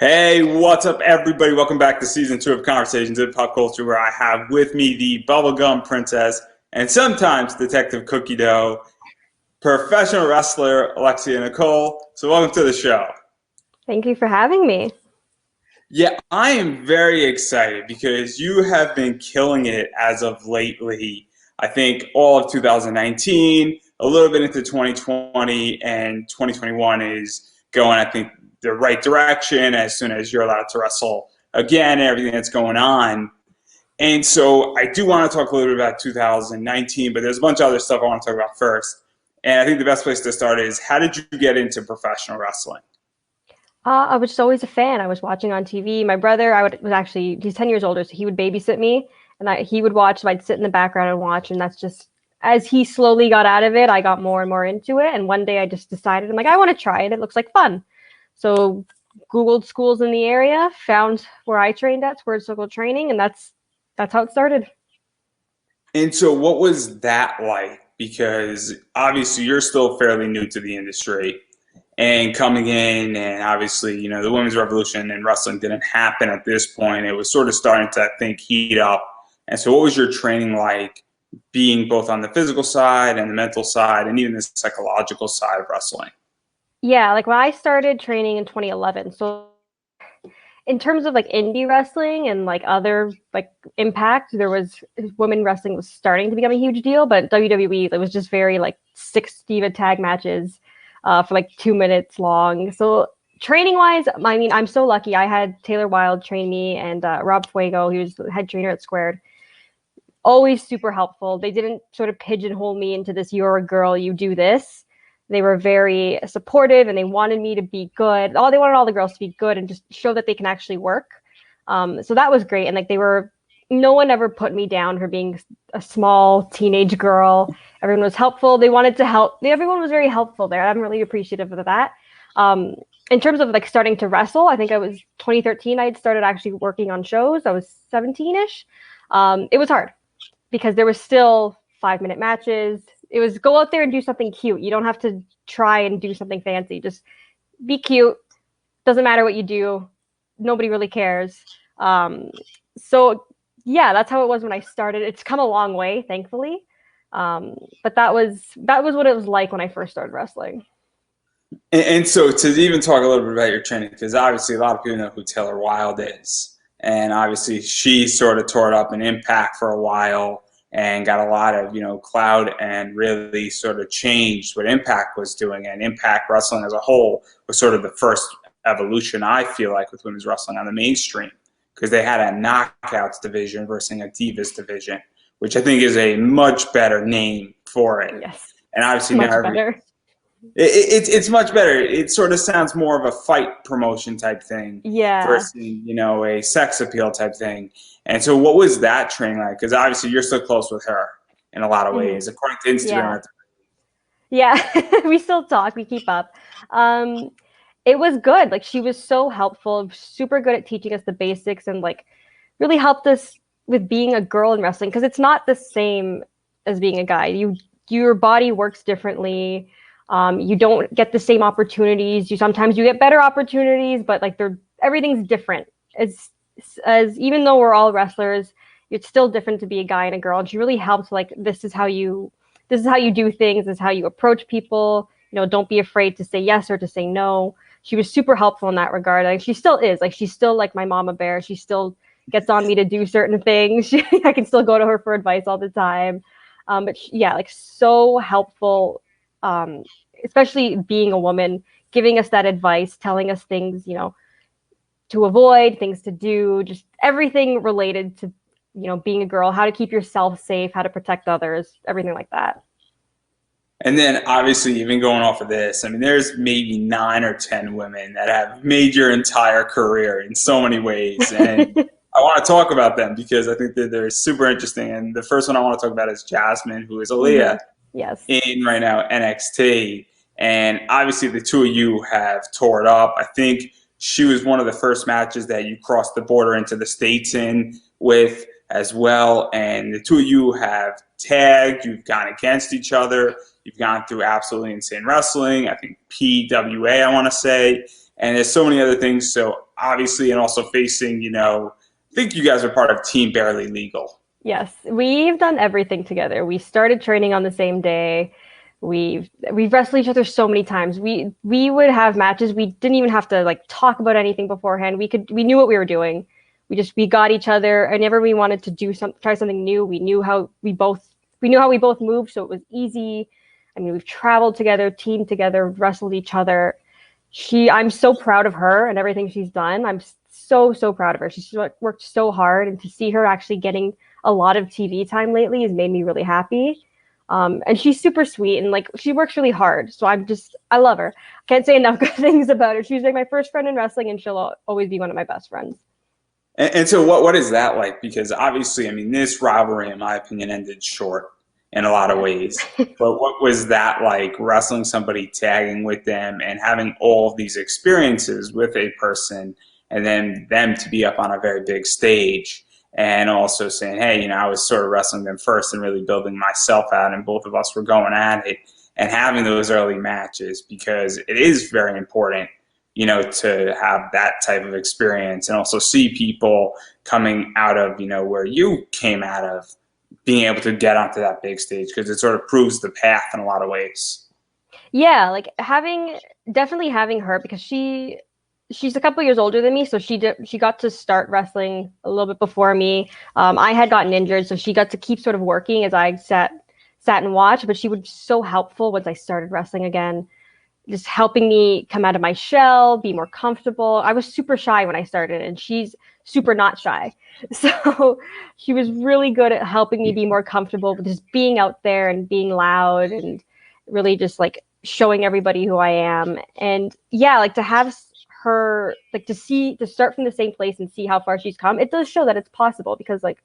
Hey, what's up, everybody? Welcome back to season 2 of Conversations in Pop Culture, where I have with me the bubblegum princess and sometimes Detective Cookie Dough, professional wrestler Alexia Nicole. So, welcome to the show. Thank you for having me. Yeah, I am very excited because you have been killing it as of lately. I think all of 2019, a little bit into 2020, and 2021 is going, I think, the right direction as soon as you're allowed to wrestle again and everything that's going on. And so I do want to talk a little bit about 2019, but there's a bunch of other stuff I want to talk about first. And I think the best place to start is, how did you get into professional wrestling? I was just always a fan. I was watching on TV. My brother, he's 10 years older, so he would babysit me, and he would watch, so I'd sit in the background and watch, and that's just, as he slowly got out of it, I got more and more into it, and one day I just decided, I'm like, I want to try it. It looks like fun. So Googled schools in the area, found where I trained at, Squared Circle Training, and that's how it started. And so what was that like? Because obviously you're still fairly new to the industry and coming in, and obviously, the women's revolution in wrestling didn't happen at this point. It was sort of starting to, I think, heat up. And so what was your training like, being both on the physical side and the mental side and even the psychological side of wrestling? Yeah, like when I started training in 2011, so in terms of like indie wrestling and like other like Impact, there was women wrestling was starting to become a huge deal, but WWE, it was just very like 6 diva tag matches for like 2 minutes long. So training wise, I mean, I'm so lucky. I had Taylor Wilde train me, and Rob Fuego, he was the head trainer at Squared. Always super helpful. They didn't sort of pigeonhole me into this, you're a girl, you do this. They were very supportive, and they wanted me to be good. They wanted all the girls to be good and just show that they can actually work. So that was great. And like no one ever put me down for being a small teenage girl. Everyone was helpful. They wanted to help. Everyone was very helpful there. I'm really appreciative of that. In terms of like starting to wrestle, I think I was 2013. I had started actually working on shows. I was 17-ish. It was hard because there was still 5-minute matches. It was go out there and do something cute. You don't have to try and do something fancy. Just be cute. Doesn't matter what you do. Nobody really cares. So yeah, that's how it was when I started. It's come a long way, thankfully. But that was what it was like when I first started wrestling. And so to even talk a little bit about your training, because obviously a lot of people know who Taylor Wilde is. And obviously she sort of tore it up in Impact for a while and got a lot of, clout, and really sort of changed what Impact was doing. And Impact Wrestling as a whole was sort of the first evolution, I feel like, with women's wrestling on the mainstream, because they had a knockouts division versus a divas division, which I think is a much better name for it. Yes, And obviously much now better. it's much better. It sort of sounds more of a fight promotion type thing Yeah. versus, a sex appeal type thing. And so what was that training like? Because obviously you're so close with her in a lot of Mm-hmm. ways. According to Yeah. Instagram. Yeah. We still talk. We keep up. Um, it was good. Like she was so helpful, super good at teaching us the basics, and like really helped us with being a girl in wrestling, because it's not the same as being a guy. Your body works differently. You don't get the same opportunities. Sometimes you get better opportunities, but like everything's different. As even though we're all wrestlers, it's still different to be a guy and a girl. And she really helped. Like this is how you do things. This is how you approach people. Don't be afraid to say yes or to say no. She was super helpful in that regard. Like she still is. Like she's still like my mama bear. She still gets on me to do certain things. I can still go to her for advice all the time. Yeah, like so helpful. Especially being a woman, giving us that advice, telling us things, to avoid, things to do, just everything related to, being a girl, how to keep yourself safe, how to protect others, everything like that. And then obviously even going off of this, I mean, there's maybe 9 or 10 women that have made your entire career in so many ways. And I want to talk about them because I think that they're super interesting. And the first one I want to talk about is Jasmine, who is Mm-hmm. Aaliyah Yes. in right now NXT. And obviously the two of you have tore it up. I think she was one of the first matches that you crossed the border into the States in with as well. And the two of you have tagged, you've gone against each other, you've gone through Absolutely Insane Wrestling, I think PWA, I want to say, and there's so many other things. So obviously, and also facing, I think you guys are part of Team Barely Legal. Yes, we've done everything together. We started training on the same day. We've wrestled each other so many times. We would have matches. We didn't even have to like talk about anything beforehand. We knew what we were doing. We got each other. Whenever we wanted to try something new, we knew how we both moved, so it was easy. I mean, we've traveled together, teamed together, wrestled each other. I'm so proud of her and everything she's done. I'm so proud of her. She's worked so hard, and to see her actually getting a lot of TV time lately has made me really happy. And she's super sweet, and like she works really hard. So I love her. Can't say enough good things about her. She's like my first friend in wrestling, and she'll always be one of my best friends. And so what is that like? Because obviously, I mean, this rivalry, in my opinion, ended short in a lot of ways. But what was that like, wrestling somebody, tagging with them, and having all of these experiences with a person, and then them to be up on a very big stage, and also saying, hey, I was sort of wrestling them first and really building myself out, and both of us were going at it, and having those early matches, because it is very important, to have that type of experience, and also see people coming out of, where you came out of, being able to get onto that big stage, because it sort of proves the path in a lot of ways. Yeah, like definitely having her, because she's a couple years older than me, so she got to start wrestling a little bit before me. I had gotten injured, so she got to keep sort of working as I sat and watched, but she was so helpful once I started wrestling again, just helping me come out of my shell, be more comfortable. I was super shy when I started, and she's super not shy. So she was really good at helping me be more comfortable with just being out there and being loud, and really just like showing everybody who I am. And yeah, like to have her, like to start from the same place and see how far she's come, it does show that it's possible, because like,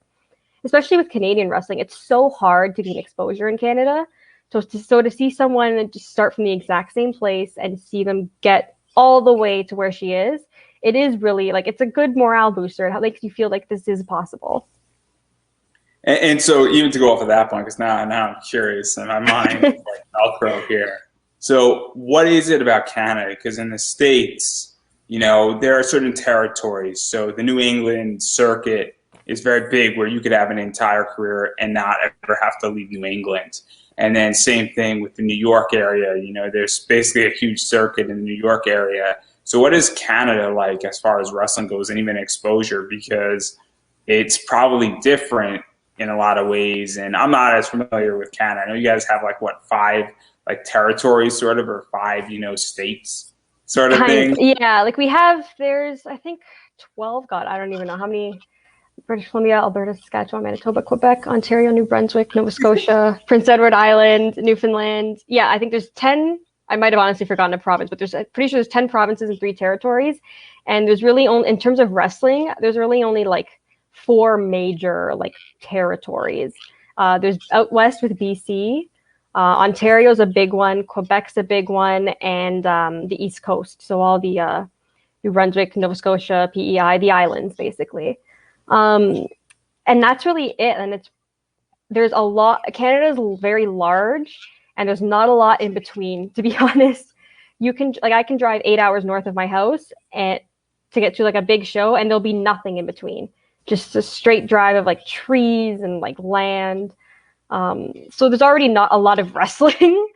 especially with Canadian wrestling, it's so hard to gain exposure in Canada. So to see someone just start from the exact same place and see them get all the way to where she is, it is really like, it's a good morale booster. It makes you feel like this is possible. And so even to go off of that point, because now I'm curious in my mind, like Velcro here. So what is it about Canada? Because in the States, there are certain territories. So the New England circuit is very big, where you could have an entire career and not ever have to leave New England. And then same thing with the New York area. There's basically a huge circuit in the New York area. So what is Canada like as far as wrestling goes, and even exposure? Because it's probably different in a lot of ways. And I'm not as familiar with Canada. I know you guys have like, what, 5 like territories sort of, or 5, states sort of thing? Yeah, like there's, I think 12, God, I don't even know how many. British Columbia, Alberta, Saskatchewan, Manitoba, Quebec, Ontario, New Brunswick, Nova Scotia, Prince Edward Island, Newfoundland. Yeah, I think there's 10. I might have honestly forgotten a province, but I'm pretty sure there's 10 provinces and 3 territories. And there's really only, in terms of wrestling, there's really only like 4 major like territories. There's out west with BC. Ontario's a big one. Quebec's a big one. And the East Coast. So all the New Brunswick, Nova Scotia, PEI, the islands, basically. And that's really it. And there's a lot. Canada is very large, and there's not a lot in between, to be honest. I can drive 8 hours north of my house and to get to like a big show, and there'll be nothing in between. Just a straight drive of like trees and like land. So there's already not a lot of wrestling.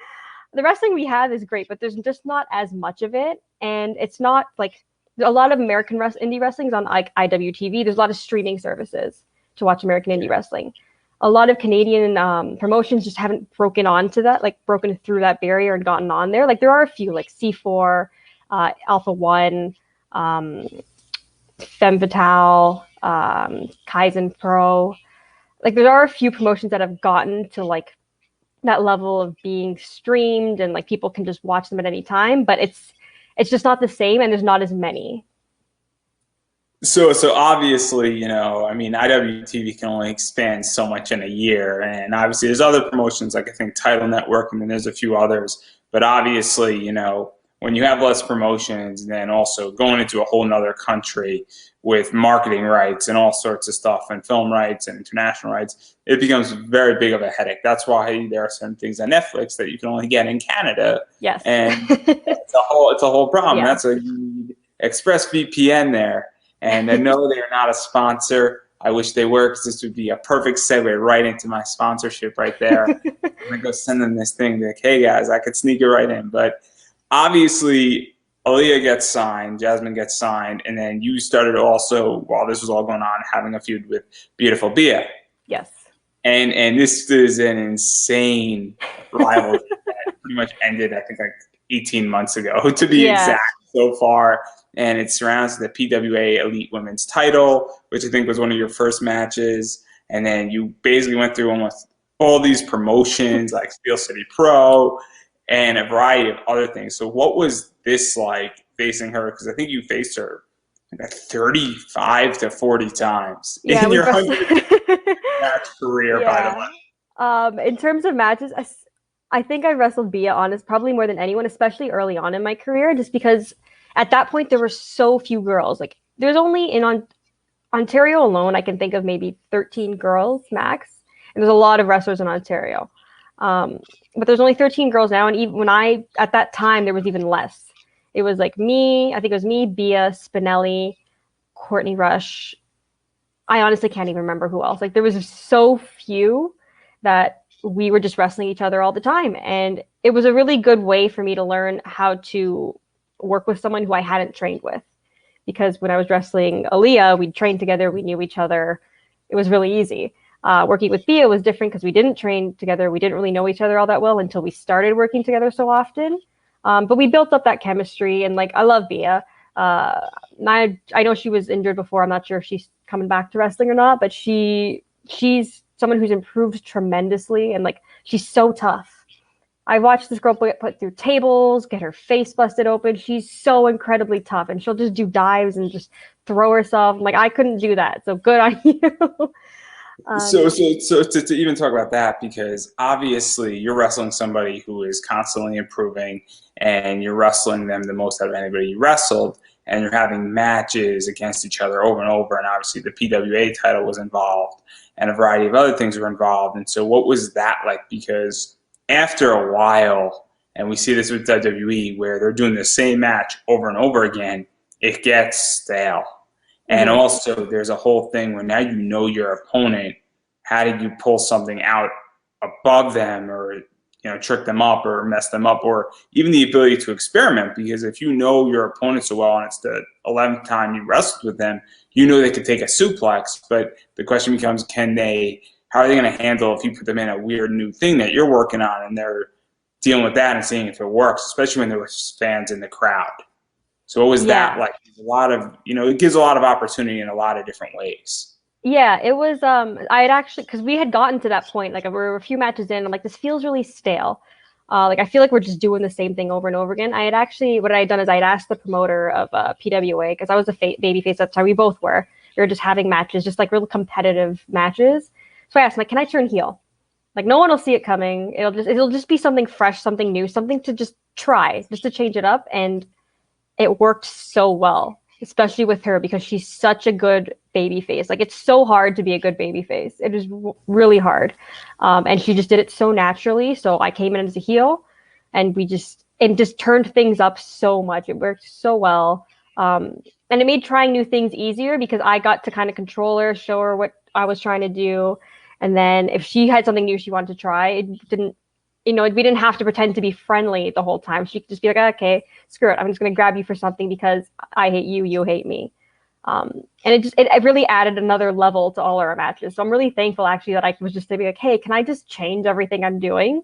The wrestling we have is great, but there's just not as much of it. And it's not like, a lot of American indie wrestling is on like IWTV. There's a lot of streaming services to watch American indie wrestling. A lot of Canadian promotions just haven't broken through that barrier and gotten on there. Like there are a few, like C4, Alpha One, Femme Fatale, Kaizen Pro. Like there are a few promotions that have gotten to like that level of being streamed, and like people can just watch them at any time, but it's just not the same, and there's not as many. So obviously, I mean, IWTV can only expand so much in a year, and obviously there's other promotions, like I think Title Network, and then there's a few others. But obviously, when you have less promotions, and then also going into a whole nother country with marketing rights and all sorts of stuff, and film rights and international rights, it becomes very big of a headache. That's why there are certain things on Netflix that you can only get in Canada. Yes. And it's a whole problem. Yeah. That's a ExpressVPN there. And I know they're not a sponsor. I wish they were, because this would be a perfect segue right into my sponsorship right there. I'm going to go send them this thing, be like, hey guys, I could sneak it right in. But obviously, Aaliyah gets signed, Jasmine gets signed, and then you started also, while this was all going on, having a feud with Beautiful Bia. Yes. And this is an insane rivalry that pretty much ended, I think, like 18 months ago, to be exact, so far. And it surrounds the PWA Elite Women's title, which I think was one of your first matches. And then you basically went through almost all these promotions, like Steel City Pro, and a variety of other things. So what was this like facing her? Because I think you faced her like 35 to 40 times in your 100-match career, by the way. In terms of matches, I think I wrestled Bia probably more than anyone, especially early on in my career, just because at that point there were so few girls. Like, there's only in Ontario alone, I can think of maybe 13 girls max, and there's a lot of wrestlers in Ontario. But there's only 13 girls now, and even at that time, there was even less. It was like me, I think it was me, Bia, Spinelli, Courtney Rush. I honestly can't even remember who else. Like, there was so few that we were just wrestling each other all the time. And it was a really good way for me to learn how to work with someone who I hadn't trained with. Because when I was wrestling Aaliyah, we'd trained together, we knew each other. It was really easy. Working with Bia was different because we didn't train together. We didn't really know each other all that well until we started working together so often. But we built up that chemistry, and like, I love Bia. I know she was injured before. I'm not sure if she's coming back to wrestling or not, but she's someone who's improved tremendously, and like, she's so tough. I watched this girl get put through tables, get her face busted open. She's so incredibly tough, and she'll just do dives and just throw herself. Like, I couldn't do that. So good on you. So to even talk about that, because obviously you're wrestling somebody who is constantly improving, and you're wrestling them the most out of anybody you wrestled, and you're having matches against each other over and over, and obviously the PWA title was involved, and a variety of other things were involved. And so what was that like? Because after a while, and we see this with WWE, where they're doing the same match over and over again, it gets stale. And also, there's a whole thing where now you know your opponent. How did you pull something out above them, or trick them up or mess them up, or even the ability to experiment? Because if you know your opponent so well, and it's the 11th time you wrestled with them, you know they could take a suplex. But the question becomes, how are they going to handle if you put them in a weird new thing that you're working on, and they're dealing with that and seeing if it works, especially when there were fans in the crowd. So what was that like? A lot of, it gives a lot of opportunity in a lot of different ways. Yeah, it was, I had actually, because we had gotten to that point, like, we were a few matches in, I'm like, this feels really stale. Like, I feel like we're just doing the same thing over and over again. What I had done is I had asked the promoter of PWA, because I was a babyface at the time, we both were. We were just having matches, just like real competitive matches. So I asked him, like, can I turn heel? Like, no one will see it coming. It'll just be something fresh, something new, something to just try, just to change it up. And it worked so well, especially with her, because she's such a good baby face. Like, it's so hard to be a good baby face. It is really hard. And she just did it so naturally. So I came in as a heel, and just turned things up so much. It worked so well. And it made trying new things easier, because I got to kind of control her, show her what I was trying to do. And then if she had something new she wanted to try, it didn't, we didn't have to pretend to be friendly the whole time. She could just be like, okay, screw it. I'm just going to grab you for something because I hate you, you hate me. And it really added another level to all our matches. So I'm really thankful, actually, that I was just like, hey, can I just change everything I'm doing?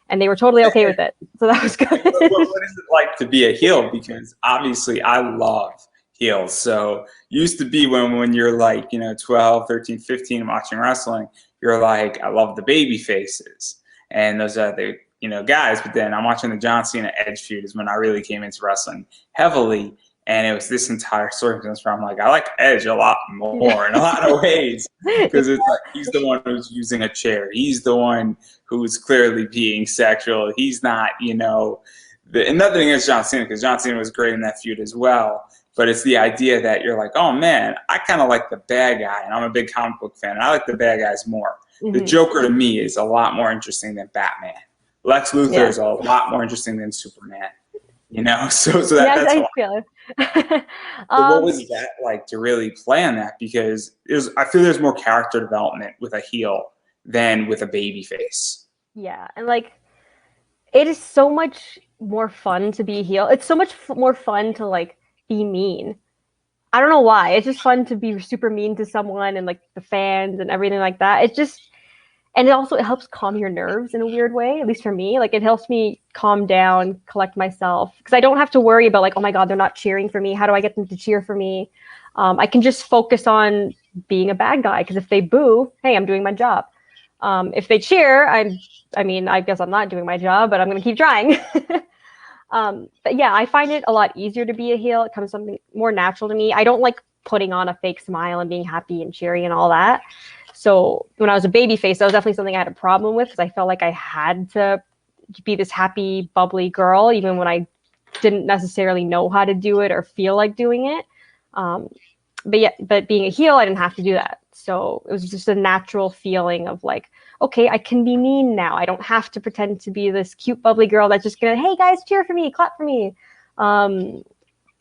And they were totally okay with it. So that was good. What is it like to be a heel? Because obviously I love heels. So used to be when you're like, 12, 13, 15 watching wrestling, you're like, I love the baby faces. And those are the guys. But then I'm watching the John Cena Edge feud is when I really came into wrestling heavily, and it was this entire circumstance where I'm like, I like Edge a lot more in a lot of ways, because it's like he's the one who's using a chair, he's the one who's clearly being sexual, he's not, and nothing against John Cena, because John Cena was great in that feud as well. But it's the idea that you're like, oh man, I kind of like the bad guy, and I'm a big comic book fan, and I like the bad guys more. The Joker to me is a lot more interesting than Batman. Lex Luthor is a lot more interesting than Superman. So Yes, that's I how. feel it. So what um, was that like to really play on that? Because I feel there's more character development with a heel than with a baby face. yeah, and like it is so much more fun to be a heel. It's so much more fun to like be mean. I don't know why. It's just fun to be super mean to someone and like the fans and everything like that. It's just and it helps calm your nerves in a weird way, at least for me. Like it helps me calm down, collect myself because I don't have to worry about like, oh my god, they're not cheering for me. How do I get them to cheer for me? I can just focus on being a bad guy because if they boo, hey, I'm doing my job. If they cheer, I mean, I guess I'm not doing my job, but I'm going to keep trying. But yeah, I find it a lot easier to be a heel. It comes something more natural to me. I don't like putting on a fake smile and being happy and cheery and all that. So when I was a baby face, that was definitely something I had a problem with because I felt like I had to be this happy, bubbly girl, even when I didn't necessarily know how to do it or feel like doing it. Um, but being a heel, I didn't have to do that. So it was just a natural feeling of like, okay, I can be mean now. I don't have to pretend to be this cute, bubbly girl that's just gonna, hey guys, cheer for me, clap for me. Um,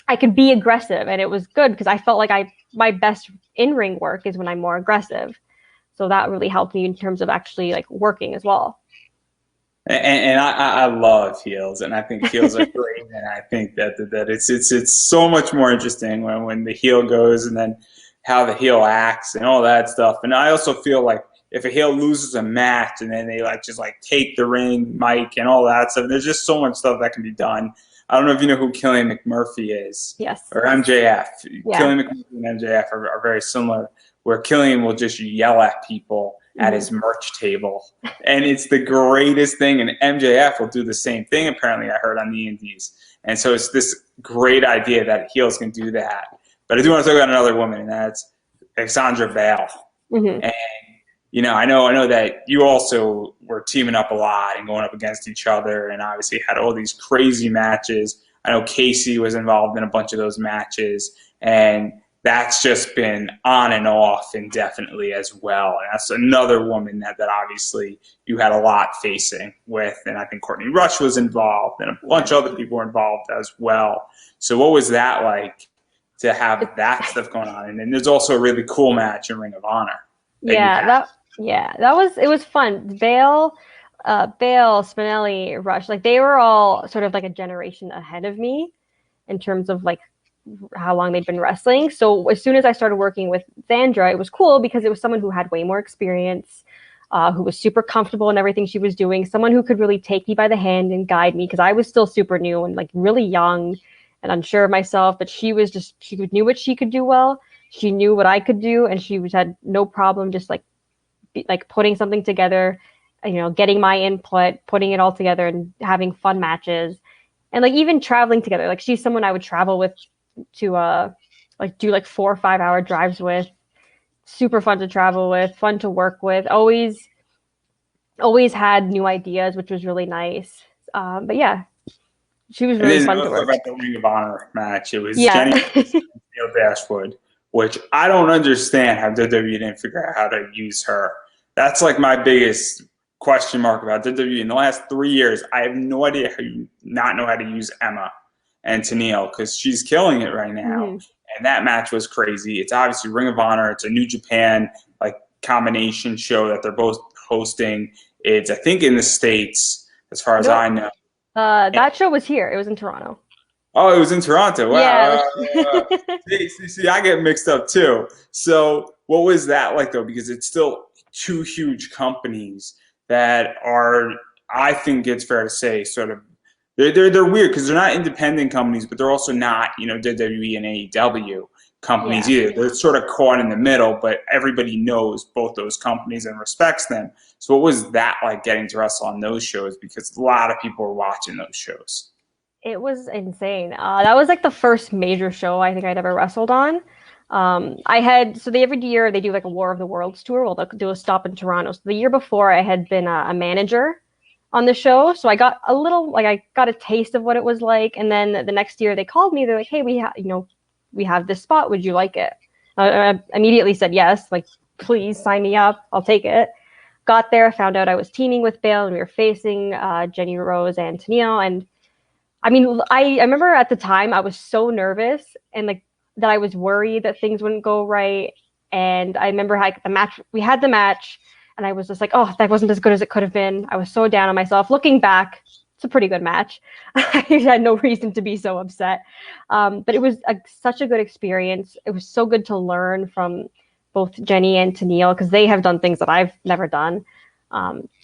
I could be aggressive, and it was good because I felt like my best in ring work is when I'm more aggressive. So that really helped me in terms of actually like working as well. And I love heels, and I think heels are great, and I think that it's so much more interesting when the heel goes, and then how the heel acts and all that stuff. And I also feel like if a heel loses a match and then they like just like take the ring, mic, and all that stuff, there's just so much stuff that can be done. I don't know if you know who Killian McMurphy is Yes. or MJF. Yeah. Killian McMurphy and MJF are very similar, where Killian will just yell at people at Mm-hmm. his merch table, and it's the greatest thing. And MJF will do the same thing. Apparently, I heard on the Indies, and so it's this great idea that heels can do that. But I do want to talk about another woman, and that's Alexandra Vale. Mm-hmm. And I know that you also were teaming up a lot and going up against each other, and obviously had all these crazy matches. I know Casey was involved in a bunch of those matches, and that's just been on and off indefinitely as well. And that's another woman that obviously you had a lot facing with, and I think Courtney Rush was involved, and a bunch of other people were involved as well. So what was that like to have that stuff going on? And then there's also a really cool match in Ring of Honor that you Yeah, had. that was it was fun. Bale, Spinelli, Rush, like they were all sort of like a generation ahead of me in terms of like how long they'd been wrestling. So as soon as I started working with Sandra, it was cool because it was someone who had way more experience, who was super comfortable in everything she was doing, someone who could really take me by the hand and guide me because I was still super new and like really young and unsure of myself. But she knew what she could do well. She knew what I could do, and had no problem just like putting something together, getting my input, putting it all together, and having fun matches, and like even traveling together. Like she's someone I would travel with to like do like 4 or 5 hour drives with. Super fun to travel with, fun to work with. Always had new ideas, which was really nice. But yeah, she was And really then fun to work. about the Ring of Honor match, it was Yeah. Jenny and Neil Dashwood, which I don't understand how WWE didn't figure out how to use her. That's like my biggest question mark about WWE. In the last 3 years, I have no idea how you not know how to use Emma and Tennille because she's killing it right now. Mm-hmm. And that match was crazy. It's obviously Ring of Honor. It's a New Japan like combination show that they're both hosting. It's I think in the States, as far as I No, know. that show was here. It was in Toronto. Oh, it was in Toronto. Yeah. Wow. See, I get mixed up too. So, what was that like though? Because it's still two huge companies that are, I think it's fair to say, sort of, they're weird because they're not independent companies, but they're also not, WWE and AEW companies Yeah. either. They're sort of caught in the middle, but everybody knows both those companies and respects them. So, what was that like getting to wrestle on those shows? Because a lot of people were watching those shows. It was insane. That was like the first major show I think I'd ever wrestled on. Every year they do like a War of the Worlds tour. Well, they'll do a stop in Toronto. So the year before I had been a manager on the show. So I got a taste of what it was like. And then the next year they called me. They're like, hey, we have this spot. Would you like it? I immediately said yes. Like, please sign me up. I'll take it. Got there, found out I was teaming with Bale and we were facing Jenny Rose and Tennille. And I mean, I remember at the time I was so nervous and like that I was worried that things wouldn't go right. And I remember like we had the match, and I was just like, oh, that wasn't as good as it could have been. I was so down on myself. Looking back, it's a pretty good match. I had no reason to be so upset. But it was such a good experience. It was so good to learn from both Jenny and Tennille, because they have done things that I've never done.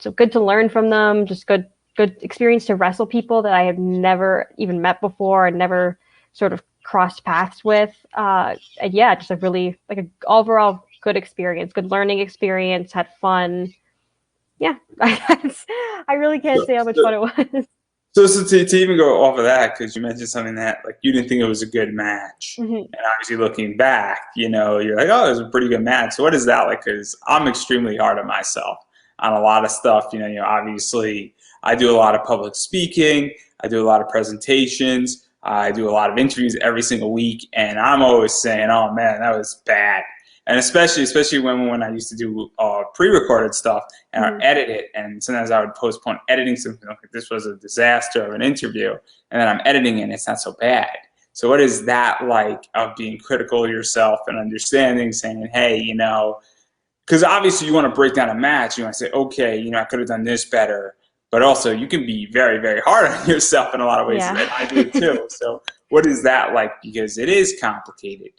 So good to learn from them. Just good experience to wrestle people that I have never even met before and never sort of crossed paths with. And yeah, just a really like an overall good experience, good learning experience, had fun. Yeah, I really can't say how much fun it was. So to even go off of that, because you mentioned something that like you didn't think it was a good match, Mm-hmm. and obviously looking back, you know, you're like, oh, it was a pretty good match. So what is that like? Because I'm extremely hard on myself on a lot of stuff. Obviously I do a lot of public speaking, I do a lot of presentations, I do a lot of interviews every single week, and I'm always saying, oh man, that was bad. And especially when I used to do pre-recorded stuff and Mm-hmm. I edit it, and sometimes I would postpone editing something like this was a disaster of an interview, and then I'm editing it and it's not so bad. So what is that like of being critical of yourself and understanding, saying, hey, because obviously you want to break down a match, you want to say, okay, I could have done this better, but also you can be very, very hard on yourself in a lot of ways, Yeah. and I do it too. So what is that like? Because it is complicated.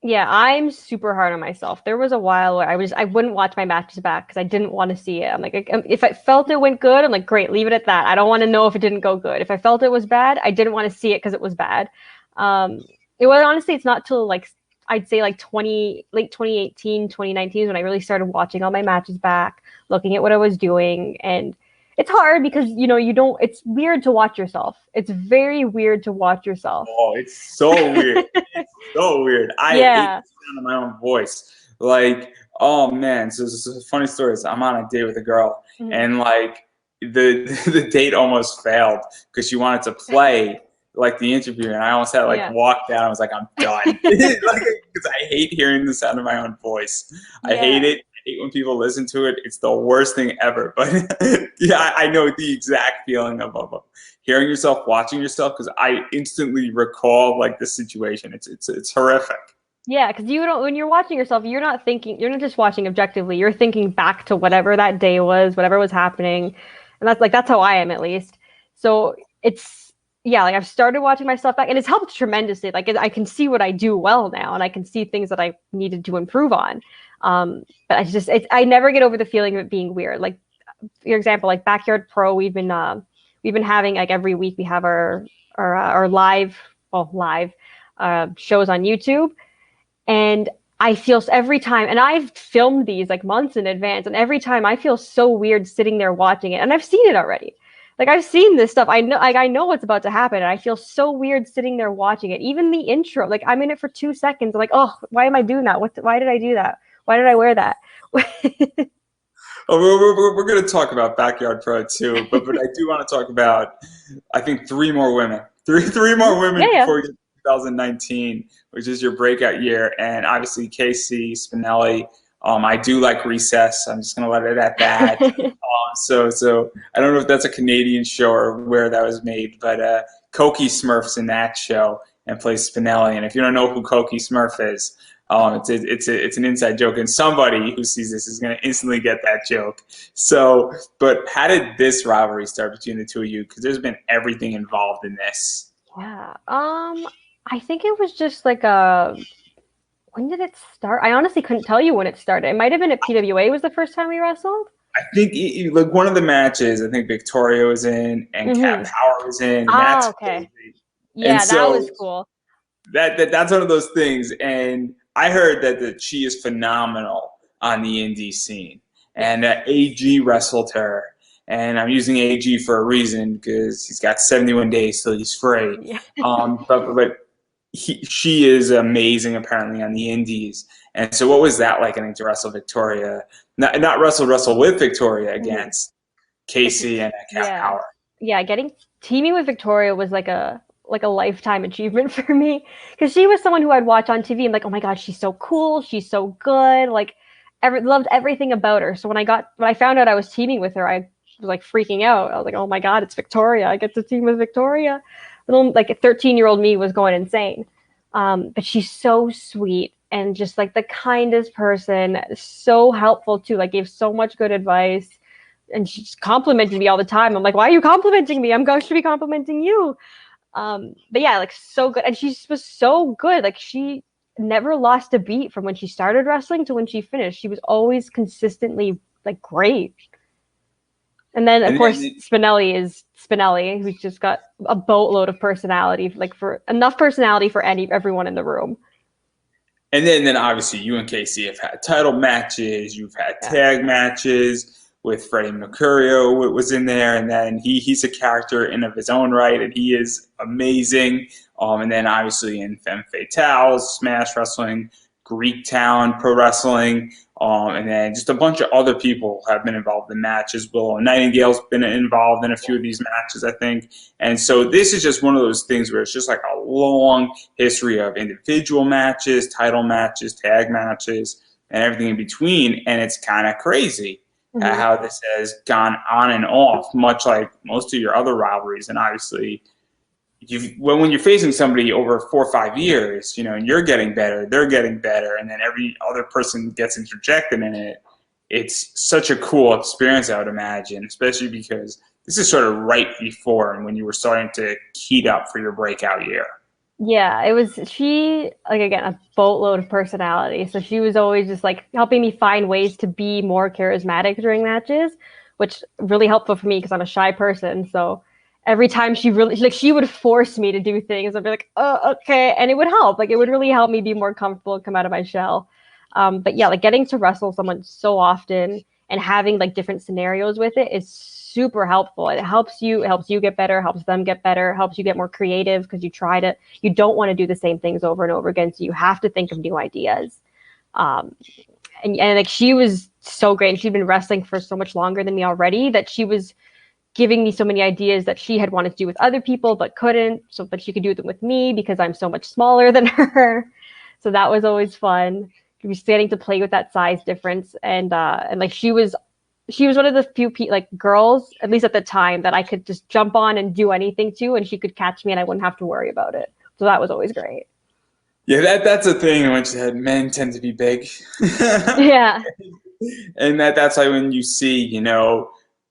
Yeah, I'm super hard on myself. There was a while where I wouldn't watch my matches back because I didn't want to see it. I'm like, if I felt it went good, I'm like, great, leave it at that. I don't want to know if it didn't go good. If I felt it was bad, I didn't want to see it because it was bad. Um, it was honestly, it's not till like I'd say like late 2018, 2019 when I really started watching all my matches back, looking at what I was doing, and it's hard because you don't. It's weird to watch yourself. It's very weird to watch yourself. Oh, it's so weird. It's so weird. I hate Yeah. the sound of my own voice. Like, oh man. So this is a funny story. So I'm on a date with a girl, Mhm. and like the the date almost failed because she wanted to play like the interview, and I almost had to like Yeah. walk down. I was like, I'm done, like because I hate hearing the sound of my own voice. I hate Yeah. it. I hate when people listen to it. It's the worst thing ever. But yeah, I know the exact feeling of hearing yourself, watching yourself, because I instantly recall like the situation. It's horrific. Yeah, because you don't, when you're watching yourself, you're not just watching objectively, you're thinking back to whatever that day was, whatever was happening. And that's how I am at least. So it's, yeah, like I've started watching myself back and it's helped tremendously. Like I can see what I do well now and I can see things that I needed to improve on. But I never get over the feeling of it being weird. Like, for example, like Backyard Pro, we've been having like every week we have our live shows on YouTube. And I feel every time, and I've filmed these like months in advance, and every time I feel so weird sitting there watching it, and I've seen it already. Like I've seen this stuff. I know what's about to happen, and I feel so weird sitting there watching it. Even the intro, like I'm in it for 2 seconds. I'm like, oh, why am I doing that? Why did I do that? Why did I wear that? Oh, we're going to talk about Backyard Pro too, but I do want to talk about I think three more women, three more women Yeah, yeah. before we get to 2019, which is your breakout year, and obviously Casey Spinelli. I do like Recess. I'm just going to let it at that. So I don't know if that's a Canadian show or where that was made, but Cokie Smurf's in that show and plays Spinelli. And if you don't know who Cokie Smurf is, it's an inside joke, and somebody who sees this is going to instantly get that joke. So, but how did this rivalry start between the two of you? Because there's been everything involved in this. Yeah. I think it was just like a. When did it start? I honestly couldn't tell you when it started. It might have been at PWA was the first time we wrestled. I think like one of the matches, I think Victoria was in and Cat Power was in, and that's Okay. crazy. And Yeah, that so was cool. that's one of those things. And I heard that she is phenomenal on the indie scene. And AG wrestled her. And I'm using AG for a reason because he's got 71 days till he's free. Yeah. But she is amazing apparently on the indies. And so what was that like, I think, to wrestle Victoria? Not wrestle with Victoria against Casey and Cat Yeah. Power. Yeah, teaming with Victoria was like a lifetime achievement for me because she was someone who I'd watch on TV and like, oh my god, she's so cool, she's so good, like loved everything about her. So when I found out I was teaming with her, I was like freaking out. I was like, oh my god, it's Victoria. I get to team with Victoria. little like a 13-year-old me was going insane. But she's so sweet and just like the kindest person, so helpful too, like gave so much good advice. And she just complimented me all the time. I'm like, why are you complimenting me? I'm going to be complimenting you. But yeah, like so good. And she was so good. Like she never lost a beat from when she started wrestling to when she finished. She was always consistently like great. And then of course Spinelli is Spinelli, who's just got a boatload of personality, like for enough personality for everyone in the room. And then obviously you and Casey have had title matches, you've had tag matches with Freddie Mercurio was in there, and then he's a character in of his own right, and he is amazing. And then obviously in Femme Fatales, Smash Wrestling, Greek Town Pro Wrestling, and then just a bunch of other people have been involved in matches. Willow Nightingale's been involved in a few of these matches, I think. And so this is just one of those things where it's just like a long history of individual matches, title matches, tag matches, and everything in between. And it's kind of crazy how this has gone on and off, much like most of your other rivalries. And obviously, when you're facing somebody over 4 or 5 years, you know, and you're getting better, they're getting better, and then every other person gets interjected in it, it's such a cool experience, I would imagine, especially because this is sort of right before and when you were starting to heat up for your breakout year. Yeah, it was she, like, again, a boatload of personality. So she was always just like helping me find ways to be more charismatic during matches, which really helpful for me because I'm a shy person. So every time she would force me to do things. I'd be like, oh, okay. And it would help. Like, it would really help me be more comfortable and come out of my shell. But yeah, like getting to wrestle someone so often and having like different scenarios with it is super helpful. It helps you get better, helps them get better, helps you get more creative because you don't want to do the same things over and over again. So you have to think of new ideas. And like she was so great. And she'd been wrestling for so much longer than me already that she was giving me so many ideas that she had wanted to do with other people but couldn't, but she could do them with me because I'm so much smaller than her. So that was always fun. We was getting to play with that size difference, and like she was one of the few like girls, at least at the time, that I could just jump on and do anything to, and she could catch me and I wouldn't have to worry about it. So that was always great. Yeah, that's a thing in which men tend to be big. Yeah. And that's why when you see, you know,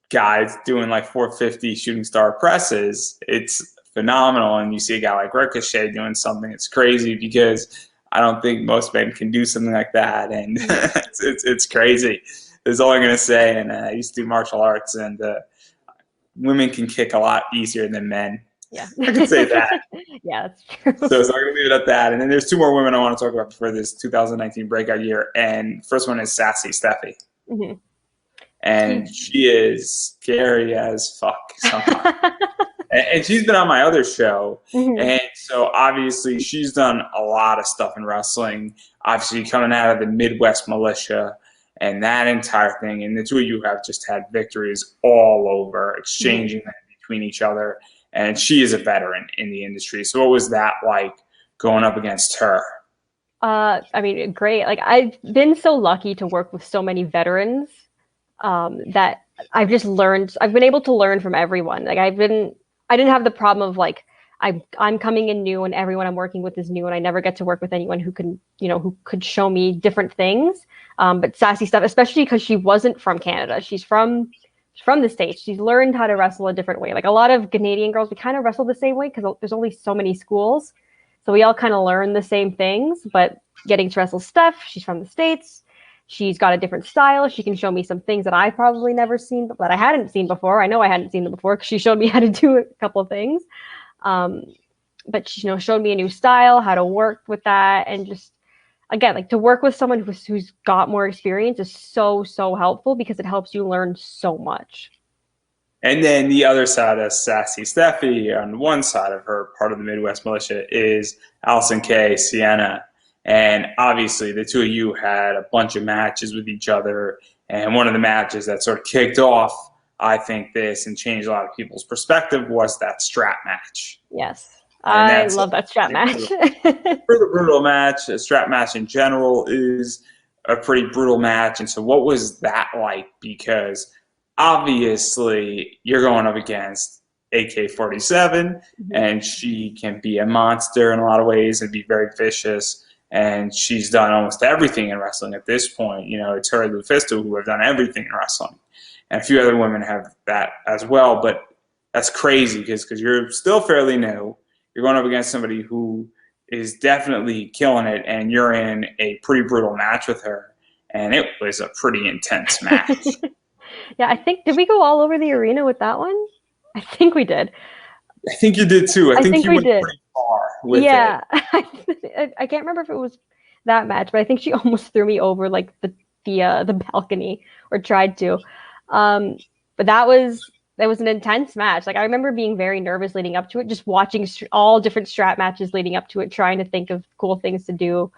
guys doing like 450 shooting star presses, it's phenomenal. And you see a guy like Ricochet doing something, it's crazy because I don't think most men can do something like that. And it's crazy. That's all I'm going to say. And I used to do martial arts, and women can kick a lot easier than men. Yeah. I can say that. Yeah, that's true. So I'm going to leave it at that. And then there's 2 more women I want to talk about for this 2019 breakout year. And first one is Sassy Steffi. Mm-hmm. And she is scary as fuck sometimes. And she's been on my other show. Mm-hmm. And so obviously she's done a lot of stuff in wrestling, obviously coming out of the Midwest militia and that entire thing. And the two of you have just had victories all over, exchanging them between each other. And she is a veteran in the industry. So what was that like going up against her? I mean, great. Like, I've been so lucky to work with so many veterans that I've been able to learn from everyone. Like, I didn't have the problem of like, I'm coming in new and everyone I'm working with is new, and I never get to work with anyone who could show me different things. But Sassy Steph, especially because she wasn't from Canada, she's from the States. She's learned how to wrestle a different way. Like a lot of Canadian girls, we kind of wrestle the same way because there's only so many schools. So we all kind of learn the same things, but getting to wrestle Steph, she's from the States. She's got a different style. She can show me some things that I've probably never seen, but that I hadn't seen before. I know I hadn't seen them before because she showed me how to do a couple of things. But she, showed me a new style, how to work with that. And just, again, like to work with someone who's got more experience is so, so helpful because it helps you learn so much. And then the other side of Sassy Steffi, on one side of her, part of the Midwest militia, is Allison Kay, Sienna. And obviously the two of you had a bunch of matches with each other. And one of the matches that sort of kicked off, I think, this and changed a lot of people's perspective was that strap match. Yes. I love that strap match. Brutal match. A strap match in general is a pretty brutal match. And so what was that like? Because obviously you're going up against AK-47, and she can be a monster in a lot of ways and be very vicious. And she's done almost everything in wrestling at this point. You know, it's her and Lufisto who have done everything in wrestling. And a few other women have that as well. But that's crazy because you're still fairly new. You're going up against somebody who is definitely killing it, and you're in a pretty brutal match with her. And it was a pretty intense match. Yeah, I think, did we go all over the arena with that one? I think we did. I think you did too. I think you went did. pretty far with yeah. it. I can't remember if it was that match, but I think she almost threw me over like the balcony, or tried to. But that was an intense match. Like, I remember being very nervous leading up to it, just watching all different strap matches leading up to it, trying to think of cool things to do.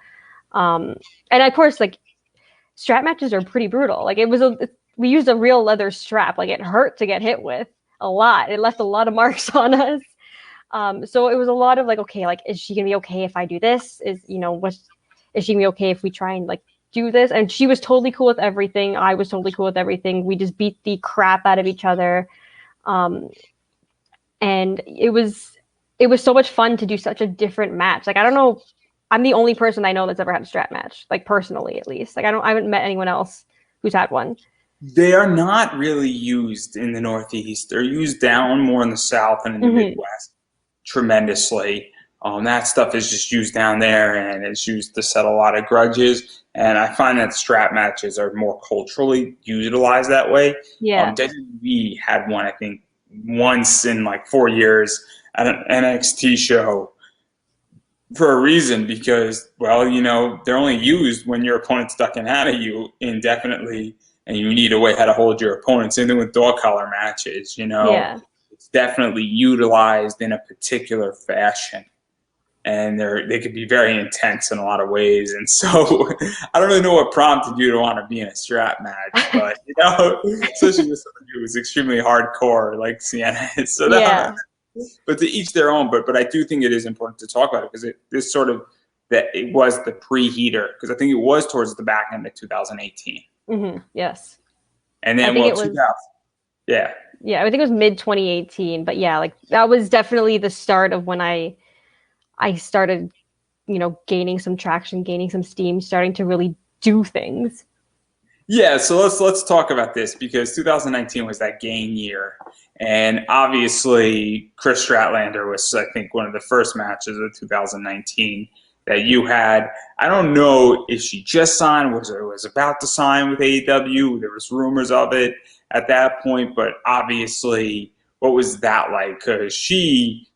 And of course, like, strap matches are pretty brutal. Like, we used a real leather strap. Like, it hurt to get hit with a lot. It left a lot of marks on us. So it was a lot of like, okay, like, is she gonna be okay if I do this? Is she gonna be okay if we try and like do this? And she was totally cool with everything. I was totally cool with everything. We just beat the crap out of each other. And it was so much fun to do such a different match. Like, I don't know, I'm the only person I know that's ever had a strap match, like, personally, at least. Like, I haven't met anyone else who's had one. They are not really used in the Northeast. They're used down more in the South and in the Midwest tremendously. That stuff is just used down there, and it's used to settle a lot of grudges. And I find that strap matches are more culturally utilized that way. Yeah. WWE had one, I think, once in like 4 years at an NXT show for a reason, because, well, you know, they're only used when your opponent's ducking out of you indefinitely, and you need a way how to hold your opponent. Same thing with dog collar matches, you know. Yeah. It's definitely utilized in a particular fashion. And they could be very intense in a lot of ways. And so I don't really know what prompted you to want to be in a strap match, but, you know, especially with somebody who was extremely hardcore like Sienna is. So but to each their own. But I do think it is important to talk about it, because this sort of, that it was the preheater, because I think it was towards the back end of 2018. Yes. And then, well, 2000. Yeah. Yeah, I think it was mid 2018. But yeah, like, that was definitely the start of when I started, you know, gaining some traction, gaining some steam, starting to really do things. Yeah, so let's talk about this, because 2019 was that gain year, and obviously Chris Stratlander was, I think, one of the first matches of 2019 that you had. I don't know if she just signed, was about to sign with AEW. There was rumors of it at that point, but obviously, what was that like? Because she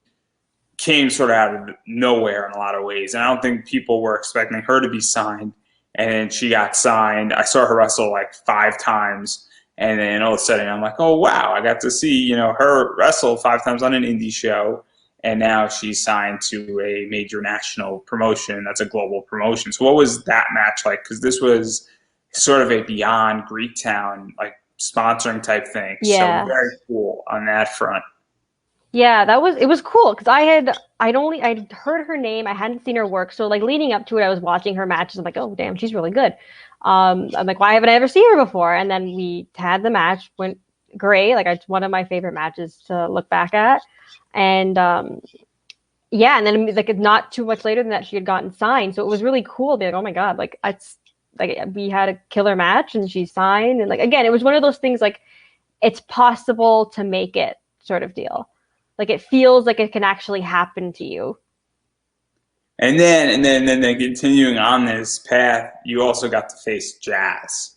came sort of out of nowhere in a lot of ways, and I don't think people were expecting her to be signed. And she got signed. I saw her wrestle like 5 times, and then all of a sudden I'm like, oh wow, I got to see, you know, her wrestle 5 times on an indie show, and now she's signed to a major national promotion that's a global promotion. So what was that match like? Because this was sort of a beyond Greektown, like, sponsoring type thing. Yeah. So very cool on that front. Yeah, it was cool, because I'd heard her name, I hadn't seen her work, so like leading up to it, I was watching her matches. I'm like, oh damn, she's really good. I'm like, why haven't I ever seen her before? And then we had the match, went great. Like, it's one of my favorite matches to look back at. And yeah, and then like not too much later than that, she had gotten signed, so it was really cool to be like, oh my god, like, it's like we had a killer match and she signed, and like, again, it was one of those things like, it's possible to make it sort of deal. Like, it feels like it can actually happen to you. And then continuing on this path, you also got to face Jazz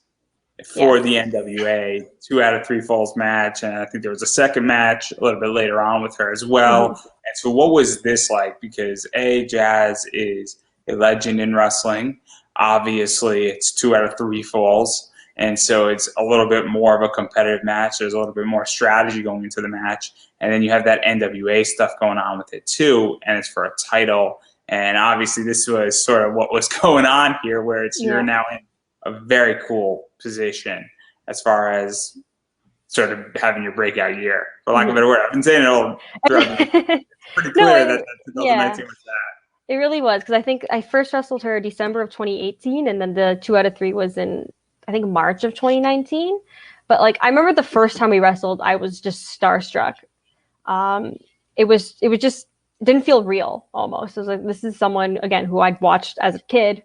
for the NWA 2 out of 3 falls match, and I think there was a second match a little bit later on with her as well. And so, what was this like? Because Jazz is a legend in wrestling. Obviously, it's 2 out of 3 falls. And so it's a little bit more of a competitive match. There's a little bit more strategy going into the match. And then you have that NWA stuff going on with it too, and it's for a title. And obviously this was sort of what was going on here, where you're now in a very cool position as far as sort of having your breakout year, for lack of a better word. I've been saying it all throughout. It's pretty clear that 2019 was that. It really was, because I think I first wrestled her December of 2018, and then the 2 out of 3 was in, I think, March of 2019. But like, I remember the first time we wrestled, I was just starstruck. It was just it didn't feel real almost. It was like, this is someone again who I'd watched as a kid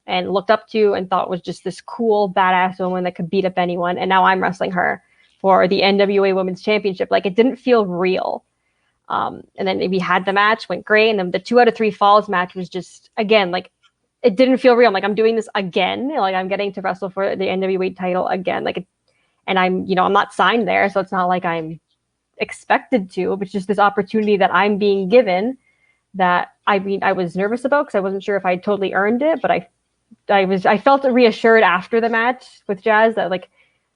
and looked up to and thought was just this cool badass woman that could beat up anyone, and now I'm wrestling her for the NWA Women's Championship. Like, it didn't feel real. And then we had the match, went great, and then the 2 out of 3 falls match was just, again, like, it didn't feel real. I'm like, I'm doing this again. Like, I'm getting to wrestle for the NWA title again. Like, and I'm not signed there, so it's not like I'm expected to, but it's just this opportunity that I'm being given that I was nervous about because I wasn't sure if I totally earned it, but I felt reassured after the match with Jazz that like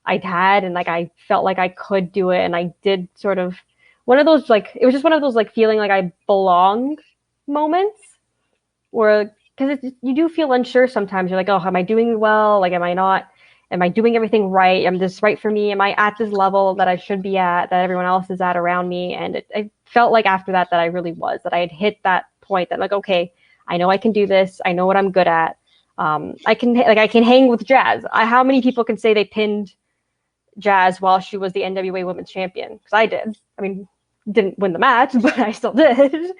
I'd had, and like I felt like I could do it, and I did sort of one of those, like, it was just one of those like feeling like I belonged moments where, because you do feel unsure sometimes. You're like, oh, am I doing well? Like, am I not? Am I doing everything right? Am this right for me? Am I at this level that I should be at, that everyone else is at around me? And I felt like after that I really was, that I had hit that point that like, okay, I know I can do this. I know what I'm good at. I can hang with Jazz. How many people can say they pinned Jazz while she was the NWA Women's Champion? Because I did. I mean, didn't win the match, but I still did.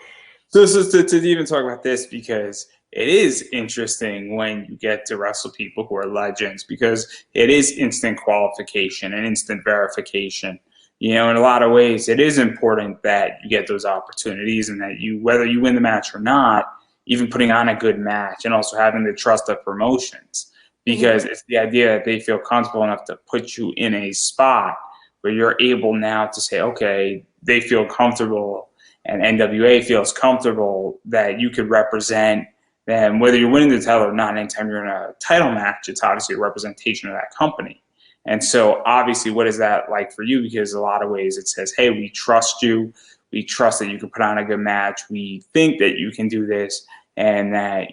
So to even talk about this, because it is interesting when you get to wrestle people who are legends, because it is instant qualification and instant verification. In a lot of ways, it is important that you get those opportunities, and that whether you win the match or not, even putting on a good match and also having the trust of promotions, because it's the idea that they feel comfortable enough to put you in a spot where you're able now to say, okay, they feel comfortable and NWA feels comfortable that you could represent them, whether you're winning the title or not. Anytime you're in a title match, it's obviously a representation of that company. And so obviously, what is that like for you? Because a lot of ways it says, hey, we trust you. We trust that you can put on a good match. We think that you can do this, and that,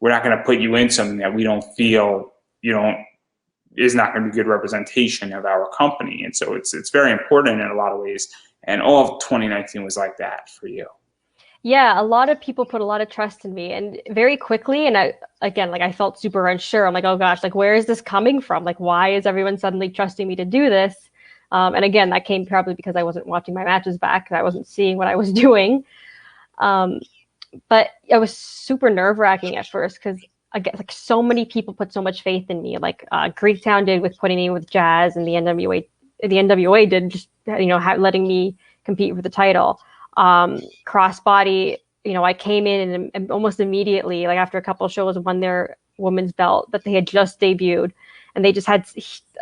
we're not going to put you in something that we don't feel is not going to be good representation of our company. And so it's very important in a lot of ways. And all of 2019 was like that for you. Yeah, a lot of people put a lot of trust in me, and very quickly. And I felt super unsure. I'm like, oh gosh, like, where is this coming from? Like, why is everyone suddenly trusting me to do this? And again, that came probably because I wasn't watching my matches back. I wasn't seeing what I was doing. But it was super nerve-wracking at first because, again, like, so many people put so much faith in me. Like Greektown did with putting me with Jazz, and the NWA did just letting me compete for the title. Crossbody, I came in and almost immediately, like after a couple of shows, won their women's belt that they had just debuted, and they just had.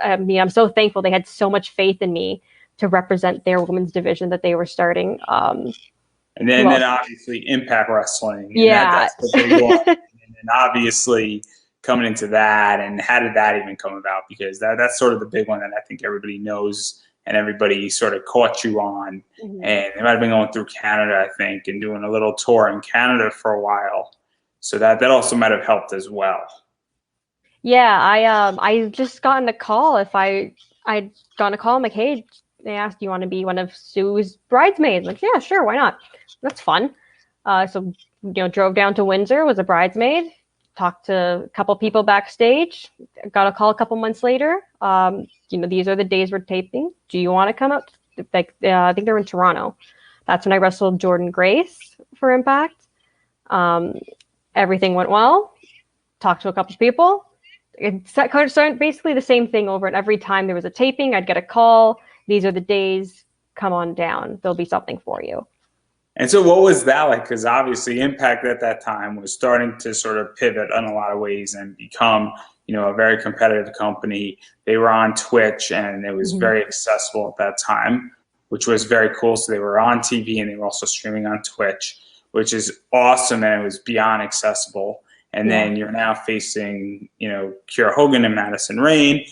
I'm so thankful they had so much faith in me to represent their women's division that they were starting. And then obviously Impact Wrestling. Yeah. That's the big one. And obviously coming into that, and how did that even come about? Because that's sort of the big one that I think everybody knows and everybody sort of caught you on. Mm-hmm. And they might have been going through Canada, I think, and doing a little tour in Canada for a while. So that also might have helped as well. Yeah, I just gotten a call. I'd gotten a call. I'm like, hey, they asked, do you want to be one of Sue's bridesmaids? I'm like, yeah, sure, why not? That's fun. So drove down to Windsor, was a bridesmaid, talked to a couple people backstage, got a call a couple months later. These are the days we're taping. Do you want to come out? I think they're in Toronto. That's when I wrestled Jordan Grace for Impact. Everything went well. Talked to a couple people. It's basically the same thing over, and every time there was a taping, I'd get a call. These are the days. Come on down. There'll be something for you. And so what was that like? Because obviously Impact at that time was starting to sort of pivot in a lot of ways and become, a very competitive company. They were on Twitch, and it was very accessible at that time, which was very cool. So they were on TV, and they were also streaming on Twitch, which is awesome. And it was beyond accessible. And then you're now facing, Kiera Hogan and Madison Rayne,